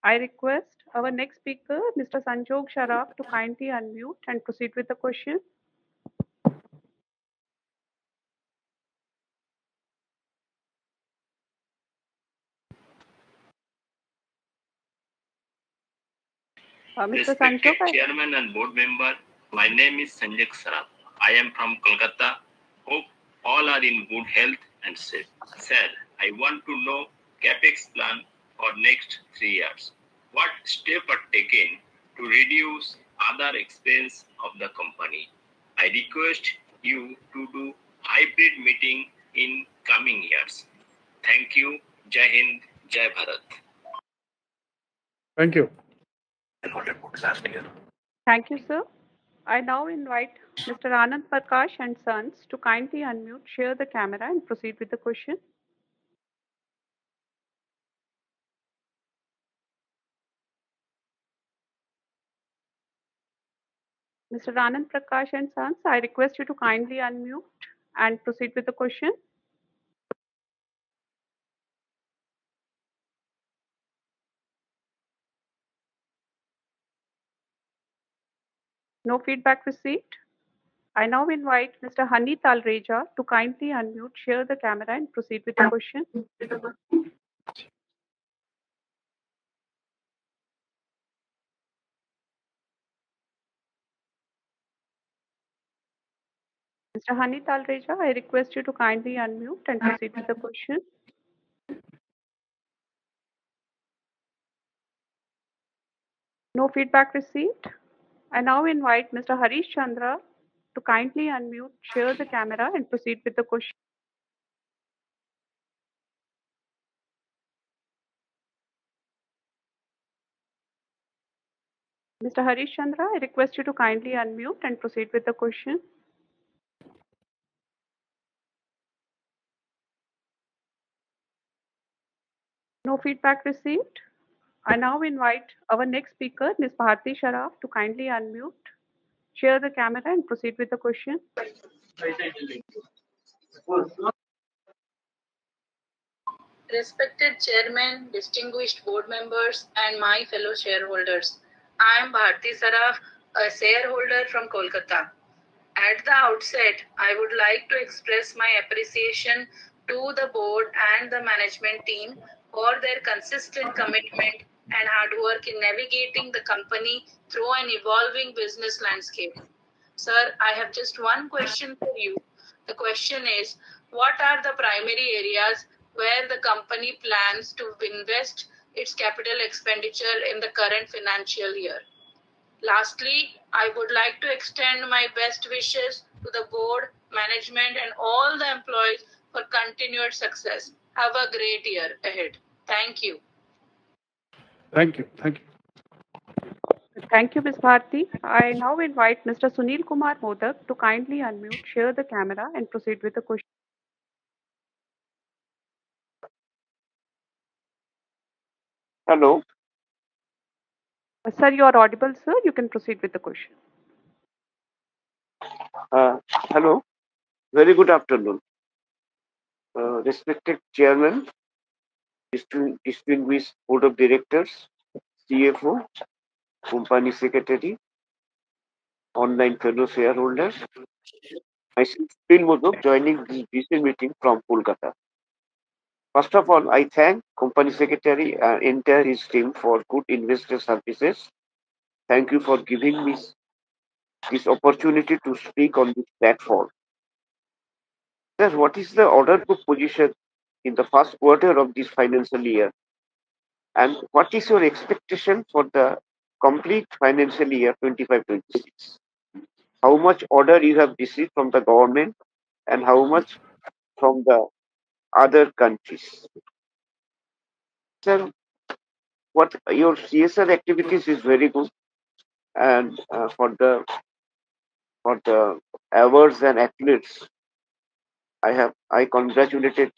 Speaker 9: I request our next speaker, Mr. Sanjog Sharaf, to kindly unmute and proceed with the question. Mr.
Speaker 19: Respected
Speaker 9: Sanjog,
Speaker 19: Chairman and Board Member, my name is Sanjay Saraf. I am from Kolkata. Hope all are in good health and safe. Sir, I want to know CapEx plan for next 3 years. What steps are taken to reduce other expense of the company? I request you to do hybrid meeting in coming years. Thank you. Jai Hind, Jai Bharat.
Speaker 1: Thank you.
Speaker 9: Thank you, sir. I now invite Mr. Anand Prakash and Sons to kindly unmute, share the camera, and proceed with the question. Mr. Anand Prakash and Sons, I request you to kindly unmute and proceed with the question. No feedback received. I now invite Mr. Hani Talreja to kindly unmute, share the camera, and proceed with the question. Mr. Hani Talreja, I request you to kindly unmute and proceed with the question. No feedback received. I now invite Mr. Harish Chandra to kindly unmute, share the camera, and proceed with the question. Mr. Harish Chandra, I request you to kindly unmute and proceed with the question. No feedback received. I now invite our next speaker, Ms. Bharti Sharaf, to kindly unmute, share the camera, and proceed with the question.
Speaker 20: Respected Chairman, distinguished board members, and my fellow shareholders, I am Bharti Saraf, a shareholder from Kolkata. At the outset, I would like to express my appreciation to the board and the management team for their consistent commitment and hard work in navigating the company through an evolving business landscape. Sir, I have just one question for you. The question is, what are the primary areas where the company plans to invest its capital expenditure in the current financial year? Lastly, I would like to extend my best wishes to the board, management, and all the employees for continued success. Have a great year ahead. Thank you.
Speaker 1: Thank you. Thank you.
Speaker 9: Thank you, Ms. Bharti. I now invite Mr. Sunil Kumar Modak to kindly unmute, share the camera, and proceed with the question.
Speaker 21: Hello.
Speaker 9: Sir, you are audible, sir. You can proceed with the question.
Speaker 21: Hello. Very good afternoon. Respected Chairman, distinguished Board of Directors, CFO, Company Secretary, online fellow shareholders, myself, Sunil Modak, joining this recent meeting from Kolkata. First of all, I thank Company Secretary and entire his team for good investor services. Thank you for giving me this opportunity to speak on this platform. Sir, what is the order book position in the first quarter of this financial year? And what is your expectation for the complete financial year 25-26? How much order you have received from the government and how much from the other countries? Sir, what your CSR activities is very good, and for the awards and athletes, I congratulated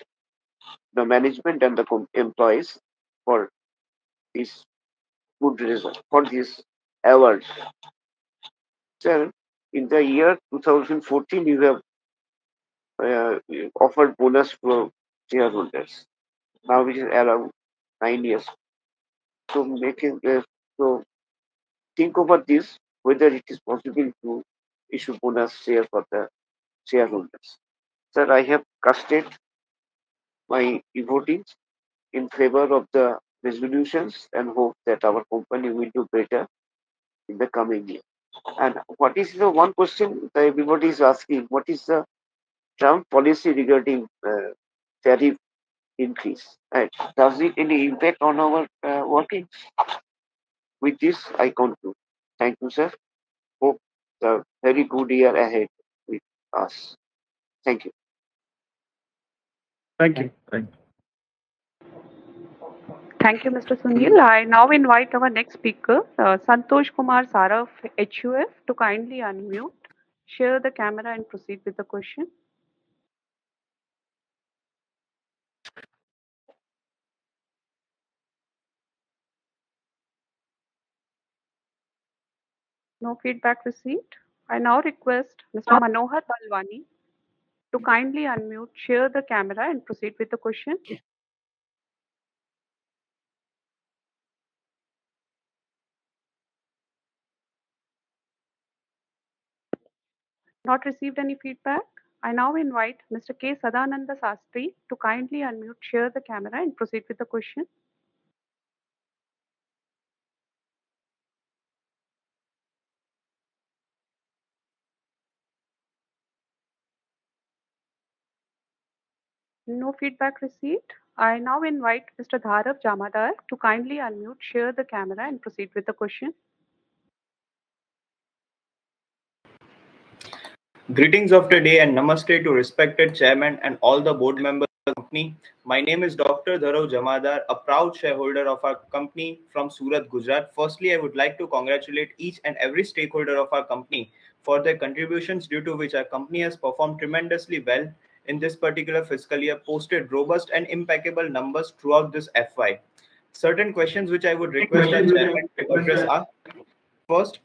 Speaker 21: the management and the employees for this good result, for this award. Sir, in the year 2014, you have offered bonus to shareholders. Now it is around 9 years. So so think over this whether it is possible to issue bonus share for the shareholders. Sir, I have casted my voting in favor of the resolutions and hope that our company will do better in the coming year. And what is the one question that everybody is asking? What is the Trump policy regarding tariff increase? Does it any impact on our working? With this, I conclude. Thank you, sir. Hope the very good year ahead with us. Thank you.
Speaker 1: Thank you. Thank you.
Speaker 9: Thank you, Mr. Sunil. I now invite our next speaker, Santosh Kumar Saraf, HUF, to kindly unmute, share the camera, and proceed with the question. No feedback received. I now request Mr. Manohar Balwani to kindly unmute, share the camera, and proceed with the question. Not received any feedback. I now invite Mr. K. Sadananda Sastry to kindly unmute, share the camera, and proceed with the question. No feedback received. I now invite Mr. Dharav Jamadar to kindly unmute, share the camera, and proceed with the question.
Speaker 2: Greetings of the day and namaste to respected chairman and all the board members of the company. My name is Dr. Dharav Jamadar, a proud shareholder of our company from Surat, Gujarat. Firstly, I would like to congratulate each and every stakeholder of our company for their contributions, due to which our company has performed tremendously well in this particular fiscal year, posted robust and impeccable numbers throughout this FY. Certain questions which I would request our chairman to address are: first,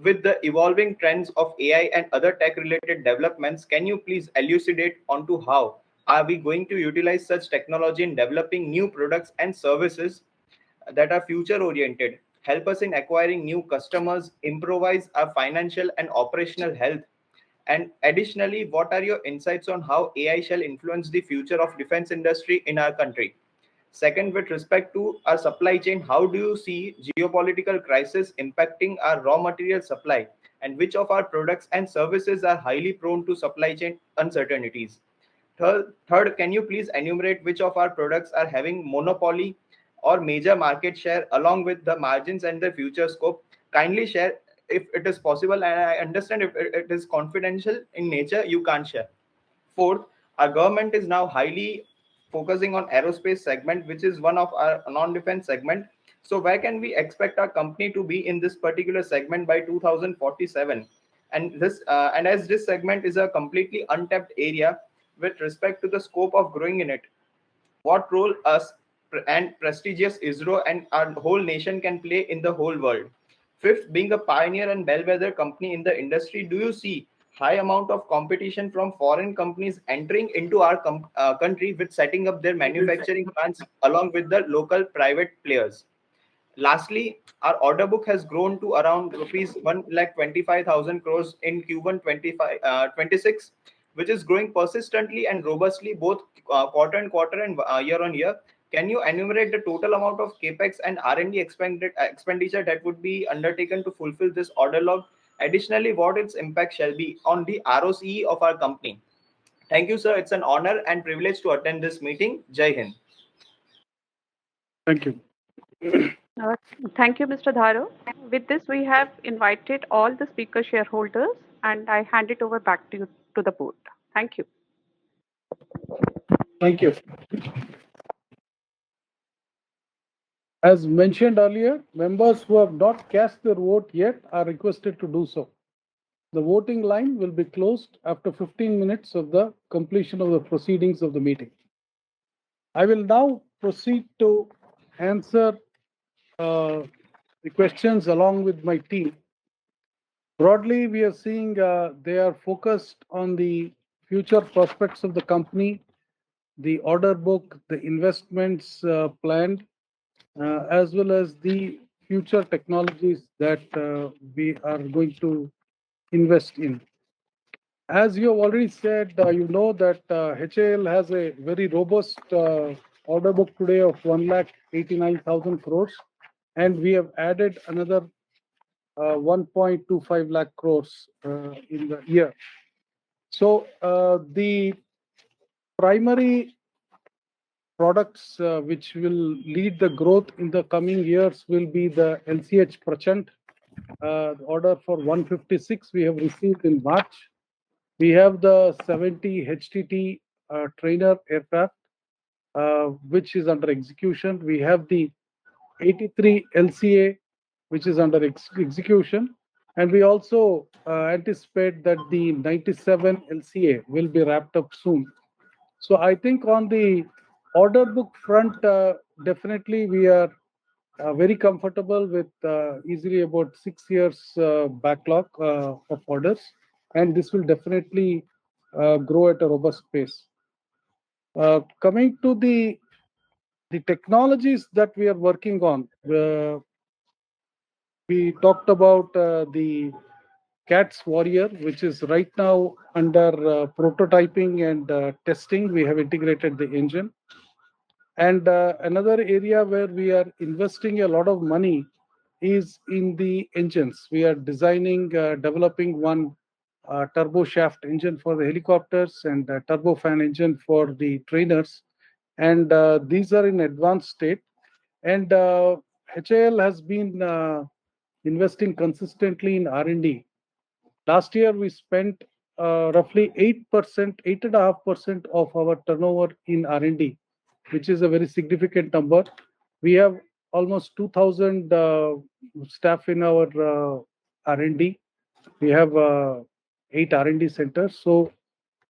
Speaker 2: with the evolving trends of AI and other tech-related developments, can you please elucidate onto how are we going to utilize such technology in developing new products and services that are future-oriented, help us in acquiring new customers, improvise our financial and operational health, and additionally, what are your insights on how AI shall influence the future of defense industry in our country? Second, with respect to our supply chain, how do you see geopolitical crisis impacting our raw material supply, and which of our products and services are highly prone to supply chain uncertainties? Third, can you please enumerate which of our products are having monopoly or major market share along with the margins and the future scope? Kindly share if it is possible, and I understand if it is confidential in nature, you can't share. Fourth, our government is now highly focusing on aerospace segment, which is one of our non-defense segment. So where can we expect our company to be in this particular segment by 2047? And as this segment is a completely untapped area with respect to the scope of growing in it, what role us and prestigious ISRO and our whole nation can play in the whole world? Fifth, being a pioneer and bellwether company in the industry, do you see high amount of competition from foreign companies entering into our country with setting up their manufacturing plants along with the local private players? Lastly, our order book has grown to around rupees 1,25,000 crores in Q1 26, which is growing persistently and robustly both quarter and quarter and year on year. Can you enumerate the total amount of capex and R&D expenditure that would be undertaken to fulfill this order log? Additionally, what its impact shall be on the ROCE of our company? Thank you, sir. It's an honor and privilege to attend this meeting. Jai Hind.
Speaker 1: Thank you.
Speaker 9: Thank you, Mr. Dharo. With this, we have invited all the speaker shareholders, and I hand it over back to you to the board. Thank you.
Speaker 1: Thank you. As mentioned earlier, members who have not cast their vote yet are requested to do so. The voting line will be closed after 15 minutes of the completion of the proceedings of the meeting. I will now proceed to answer the questions along with my team. Broadly, we are seeing they are focused on the future prospects of the company, the order book, the investments planned, as well as the future technologies that we are going to invest in. As you have already said, you know that HAL has a very robust order book today of 1,89,000 crores, and we have added another 1.25 lakh crores in the year. So the primary products which will lead the growth in the coming years will be the LCH Prachand order for 156 we have received in March. We have the 70 HTT trainer aircraft, which is under execution. We have the 83 LCA, which is under execution. And we also anticipate that the 97 LCA will be wrapped up soon. So I think on the order book front, definitely we are very comfortable with easily about 6 years backlog of orders, and this will definitely grow at a robust pace. Coming to the technologies that we are working on, we talked about the CATS Warrior, which is right now under prototyping and testing. We have integrated the engine. And another area where we are investing a lot of money is in the engines. We are designing, developing one turbo shaft engine for the helicopters and a turbofan engine for the trainers. And these are in advanced state. And HAL has been investing consistently in R&D. Last year, we spent roughly 8%, 8.5% of our turnover in R&D, which is a very significant number. We have almost 2,000 staff in our R&D. We have 8 R&D centers. So,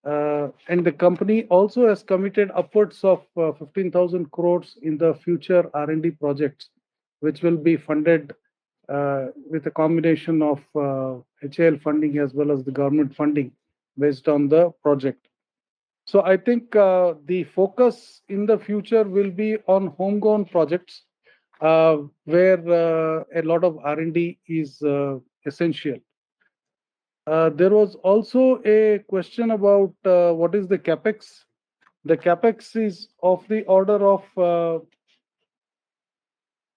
Speaker 1: and the company also has committed upwards of 15,000 crores in the future R&D projects, which will be funded with a combination of HAL funding as well as the government funding based on the project. So I think the focus in the future will be on homegrown projects where a lot of R&D is essential. There was also a question about what is the capex. The capex is of the order of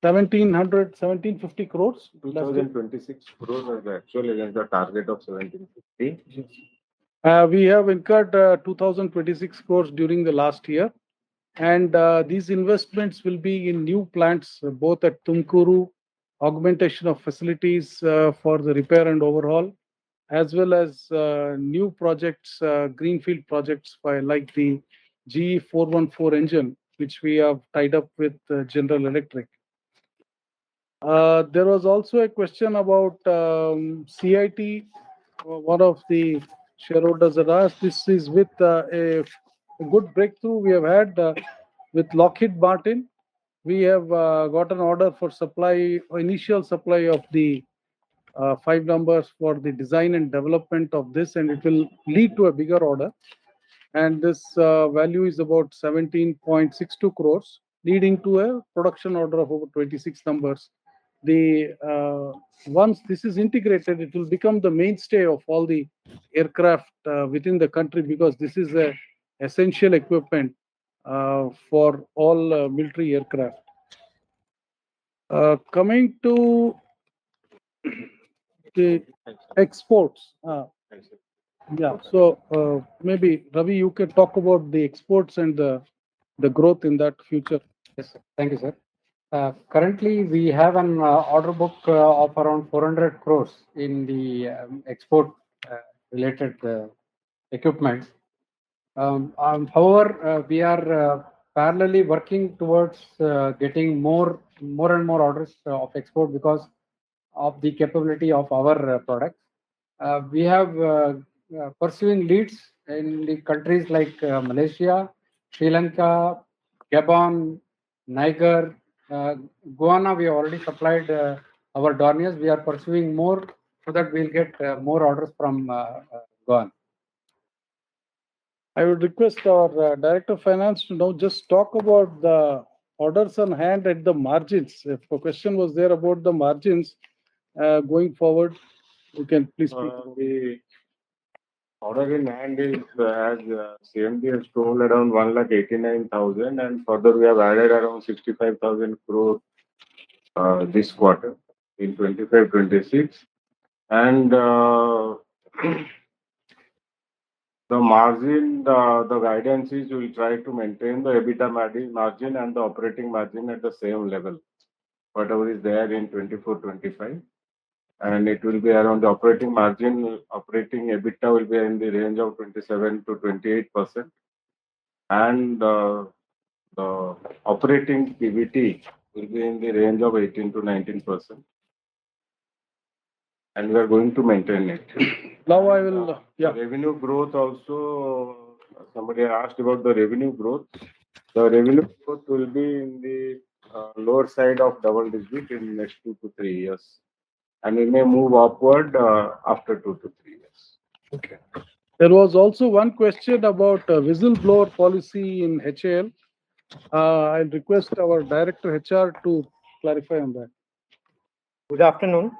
Speaker 1: 1750 crores.
Speaker 18: 2026 crores was actually against the target of 1750.
Speaker 1: We have incurred 2026 crores during the last year. And these investments will be in new plants, both at Tumkuru, augmentation of facilities for the repair and overhaul, as well as new projects, greenfield projects like the GE 414 engine, which we have tied up with General Electric. There was also a question about CIT. One of the shareholders had asked. This is with a good breakthrough we have had with Lockheed Martin. We have got an order for supply, initial supply of the 5 numbers for the design and development of this, and it will lead to a bigger order. And this value is about 17.62 crores, leading to a production order of over 26 numbers. Once this is integrated, it will become the mainstay of all the aircraft within the country, because this is a essential equipment for all military aircraft. Coming to the exports. Yeah, so maybe Ravi, you can talk about the exports and the growth in that future.
Speaker 3: Yes, sir. Thank you, sir. Currently, we have an order book of around 400 crores in the export related equipment. However, we are parallelly working towards getting more and more orders of export because of the capability of our products. We have pursuing leads in the countries like Malaysia, Sri Lanka, Gabon, Niger, Guyana. We have already supplied our Dorniers. We are pursuing more so that we'll get more orders from Guyana.
Speaker 1: I would request our Director of Finance to now just talk about the orders on hand and the margins. If a question was there about the margins going forward, you can please speak.
Speaker 18: The order in hand is, as CMD has told, around 1,89,000, and further we have added around 65,000 crore this quarter in 25-26. And the margin, the guidance is we will try to maintain the EBITDA margin and the operating margin at the same level, whatever is there in 24-25. And it will be around the operating margin, operating EBITDA will be in the range of 27 to 28%. And the operating PBT will be in the range of 18 to 19%. And we are going to maintain it.
Speaker 1: Now I will,
Speaker 18: The revenue growth also, somebody asked about the revenue growth. The revenue growth will be in the lower side of double digit in next 2 to 3 years. And we may move upward after 2 to 3 years.
Speaker 1: Okay. There was also one question about whistleblower policy in HAL. I'll request our Director HR to clarify on that.
Speaker 22: Good afternoon.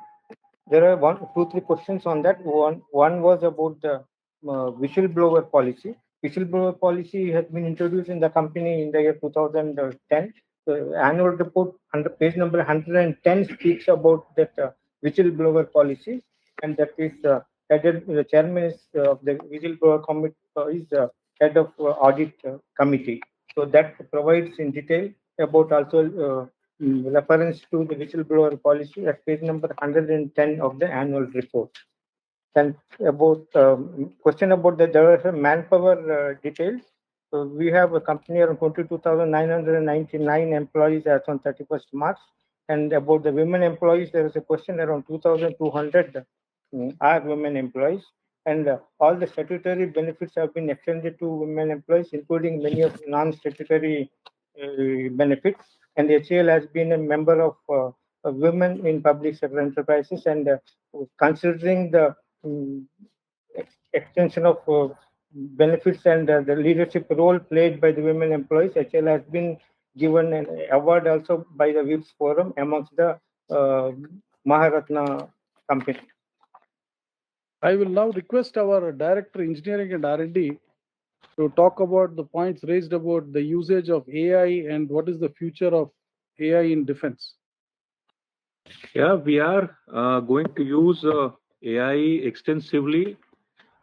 Speaker 22: There are 2, 3 questions on that. One was about the whistleblower policy. Whistleblower policy has been introduced in the company in the year 2010. The annual report under page number 110 speaks about that whistleblower policy, and that is headed. The chairman is of the whistleblower committee is the head of audit committee. So that provides in detail about also reference to the whistleblower policy at page number 110 of the annual report. Then about question about there are some manpower details. So we have a company around 22,999 employees as on 31st March. And about the women employees, there is a question around 2,200 are women employees. And all the statutory benefits have been extended to women employees, including many of non-statutory benefits. And HAL has been a member of women in public sector enterprises. And considering the extension of benefits and the leadership role played by the women employees, HAL has been given an award also by the WIPS Forum amongst the Maharatna company.
Speaker 1: I will now request our Director Engineering and R&D to talk about the points raised about the usage of AI and what is the future of AI in defense.
Speaker 4: Yeah, we are going to use AI extensively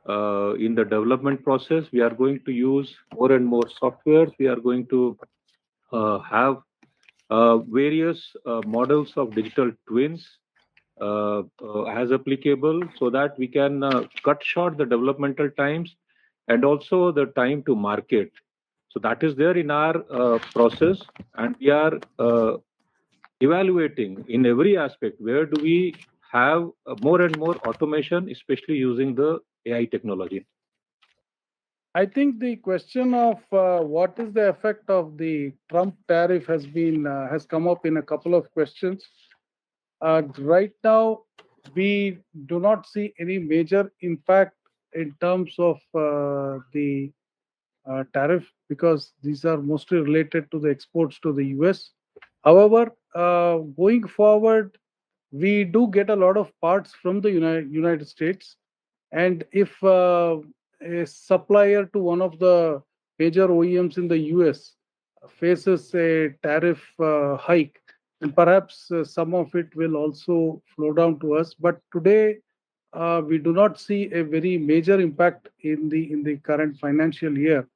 Speaker 4: in the development process. We are going to use more and more softwares. We are going to have various models of digital twins as applicable, so that we can cut short the developmental times and also the time to market. So that is there in our process, and we are evaluating in every aspect where do we have more and more automation, especially using the AI technology.
Speaker 1: I think the question of what is the effect of the Trump tariff has come up in a couple of questions. Right now, we do not see any major impact in terms of the tariff, because these are mostly related to the exports to the US. However, going forward, we do get a lot of parts from the United States. And if a supplier to one of the major OEMs in the US faces a tariff hike, and perhaps some of it will also flow down to us. But today, we do not see a very major impact in the current financial year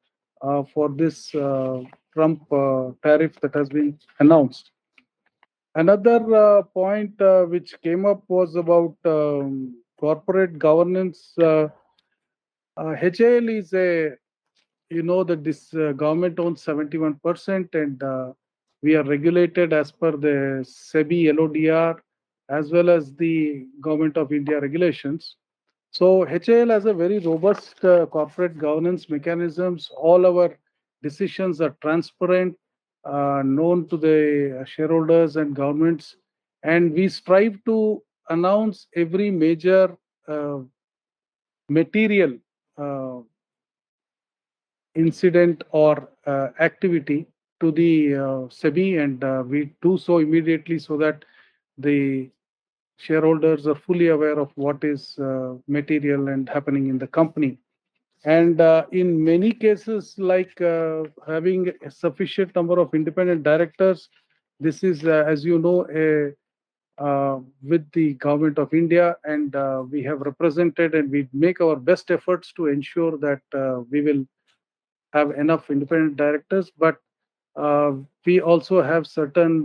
Speaker 1: for this Trump tariff that has been announced. Another point which came up was about corporate governance. HAL is that this government owns 71%, and we are regulated as per the SEBI LODR as well as the Government of India regulations. So HAL has a very robust corporate governance mechanisms. All our decisions are transparent, known to the shareholders and governments, and we strive to announce every major material incident or activity to the SEBI, and we do so immediately so that the shareholders are fully aware of what is material and happening in the company. And in many cases, like having a sufficient number of independent directors, this is, as you know, with the Government of India, and we have represented, and we make our best efforts to ensure that we will have enough independent directors. But we also have certain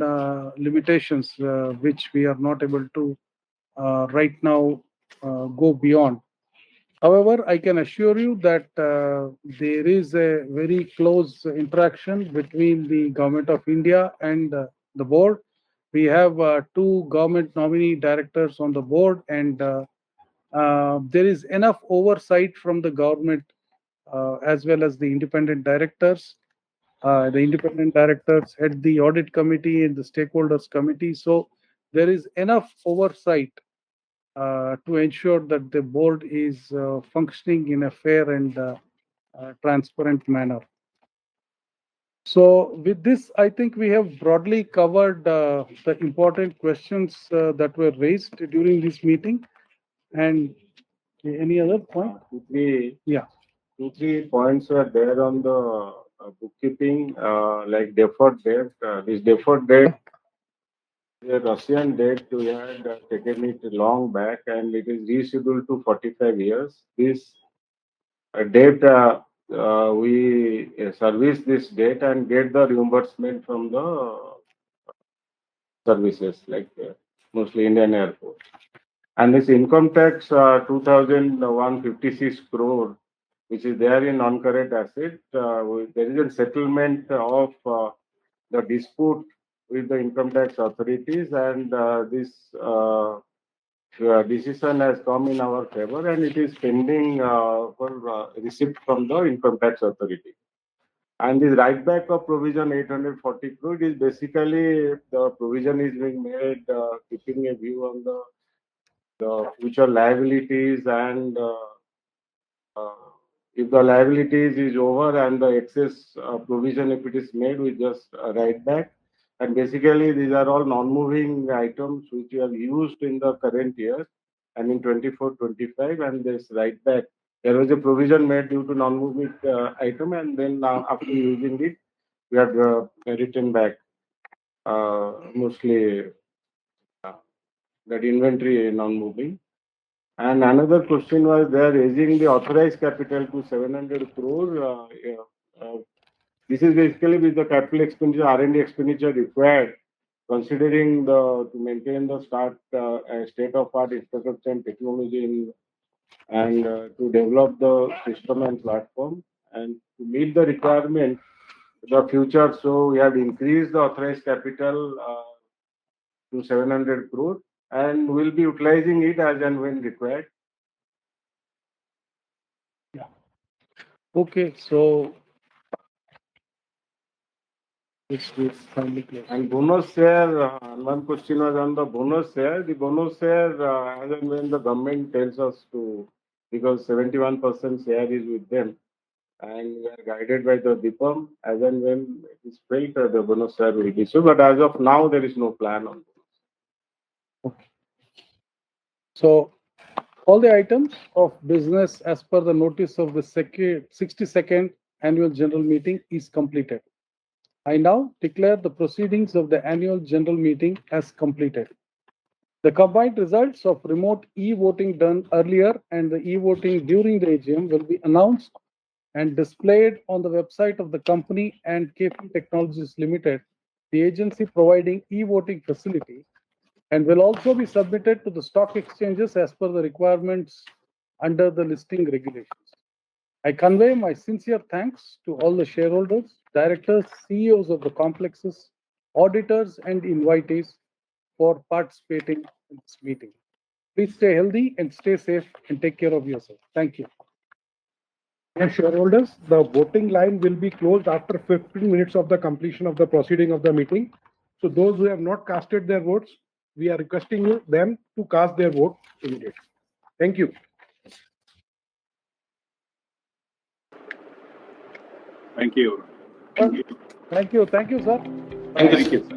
Speaker 1: limitations which we are not able to right now go beyond. However, I can assure you that there is a very close interaction between the Government of India and the board. We have two government nominee directors on the board, and there is enough oversight from the government as well as the independent directors. The independent directors head the audit committee and the stakeholders committee. So there is enough oversight to ensure that the board is functioning in a fair and transparent manner. So with this, I think we have broadly covered the important questions that were raised during this meeting. And any other point? Yeah.
Speaker 18: Two, 3 points were there on the bookkeeping, like deferred debt. This deferred debt, the Russian debt, we had taken it long back, and it is rescheduled to 45 years. This debt, we service this debt and get the reimbursement from the services, like mostly Indian Airport. And this income tax 2,156 crore, which is there in non-current asset, there is a settlement of the dispute with the income tax authorities, and this decision has come in our favor, and it is pending for receipt from the income tax authority. And this write back of provision 840 crore is basically the provision is being made keeping a view on the future liabilities, and if the liabilities is over and the excess provision, if it is made, we just write back. And basically, these are all non-moving items which we have used in the current year and in 24-25, and this write back. There was a provision made due to non-moving item, and then after using it, we have written back mostly that inventory non-moving. And another question was they are raising the authorized capital to 700 crore. This is basically with the capital expenditure, R&D expenditure required, considering to maintain the state-of-art infrastructure and technology and to develop the system and platform and to meet the requirement the future. So we have increased the authorized capital to 700 crore and will be utilizing it as and when required.
Speaker 1: Yeah. Okay, so
Speaker 18: and bonus share, one question was on the bonus share. The bonus share, as and when the government tells us to, because 71% share is with them, and we are guided by the DIPAM, as and when it is felt, the bonus share will be so. But as of now, there is no plan on this.
Speaker 1: Okay. So all the items of business as per the notice of the 62nd Annual General Meeting is completed. I now declare the proceedings of the Annual General Meeting as completed. The combined results of remote e-voting done earlier and the e-voting during the AGM will be announced and displayed on the website of the company and KP Technologies Limited, the agency providing e-voting facility, and will also be submitted to the stock exchanges as per the requirements under the listing regulations. I convey my sincere thanks to all the shareholders, directors, CEOs of the complexes, auditors, and invitees for participating in this meeting. Please stay healthy and stay safe and take care of yourself. Thank you.
Speaker 8: Dear shareholders, the voting line will be closed after 15 minutes of the completion of the proceeding of the meeting. So those who have not casted their votes, we are requesting them to cast their vote immediately. Thank you.
Speaker 4: Thank you.
Speaker 1: Thank you. Thank you, sir.
Speaker 7: Thank you.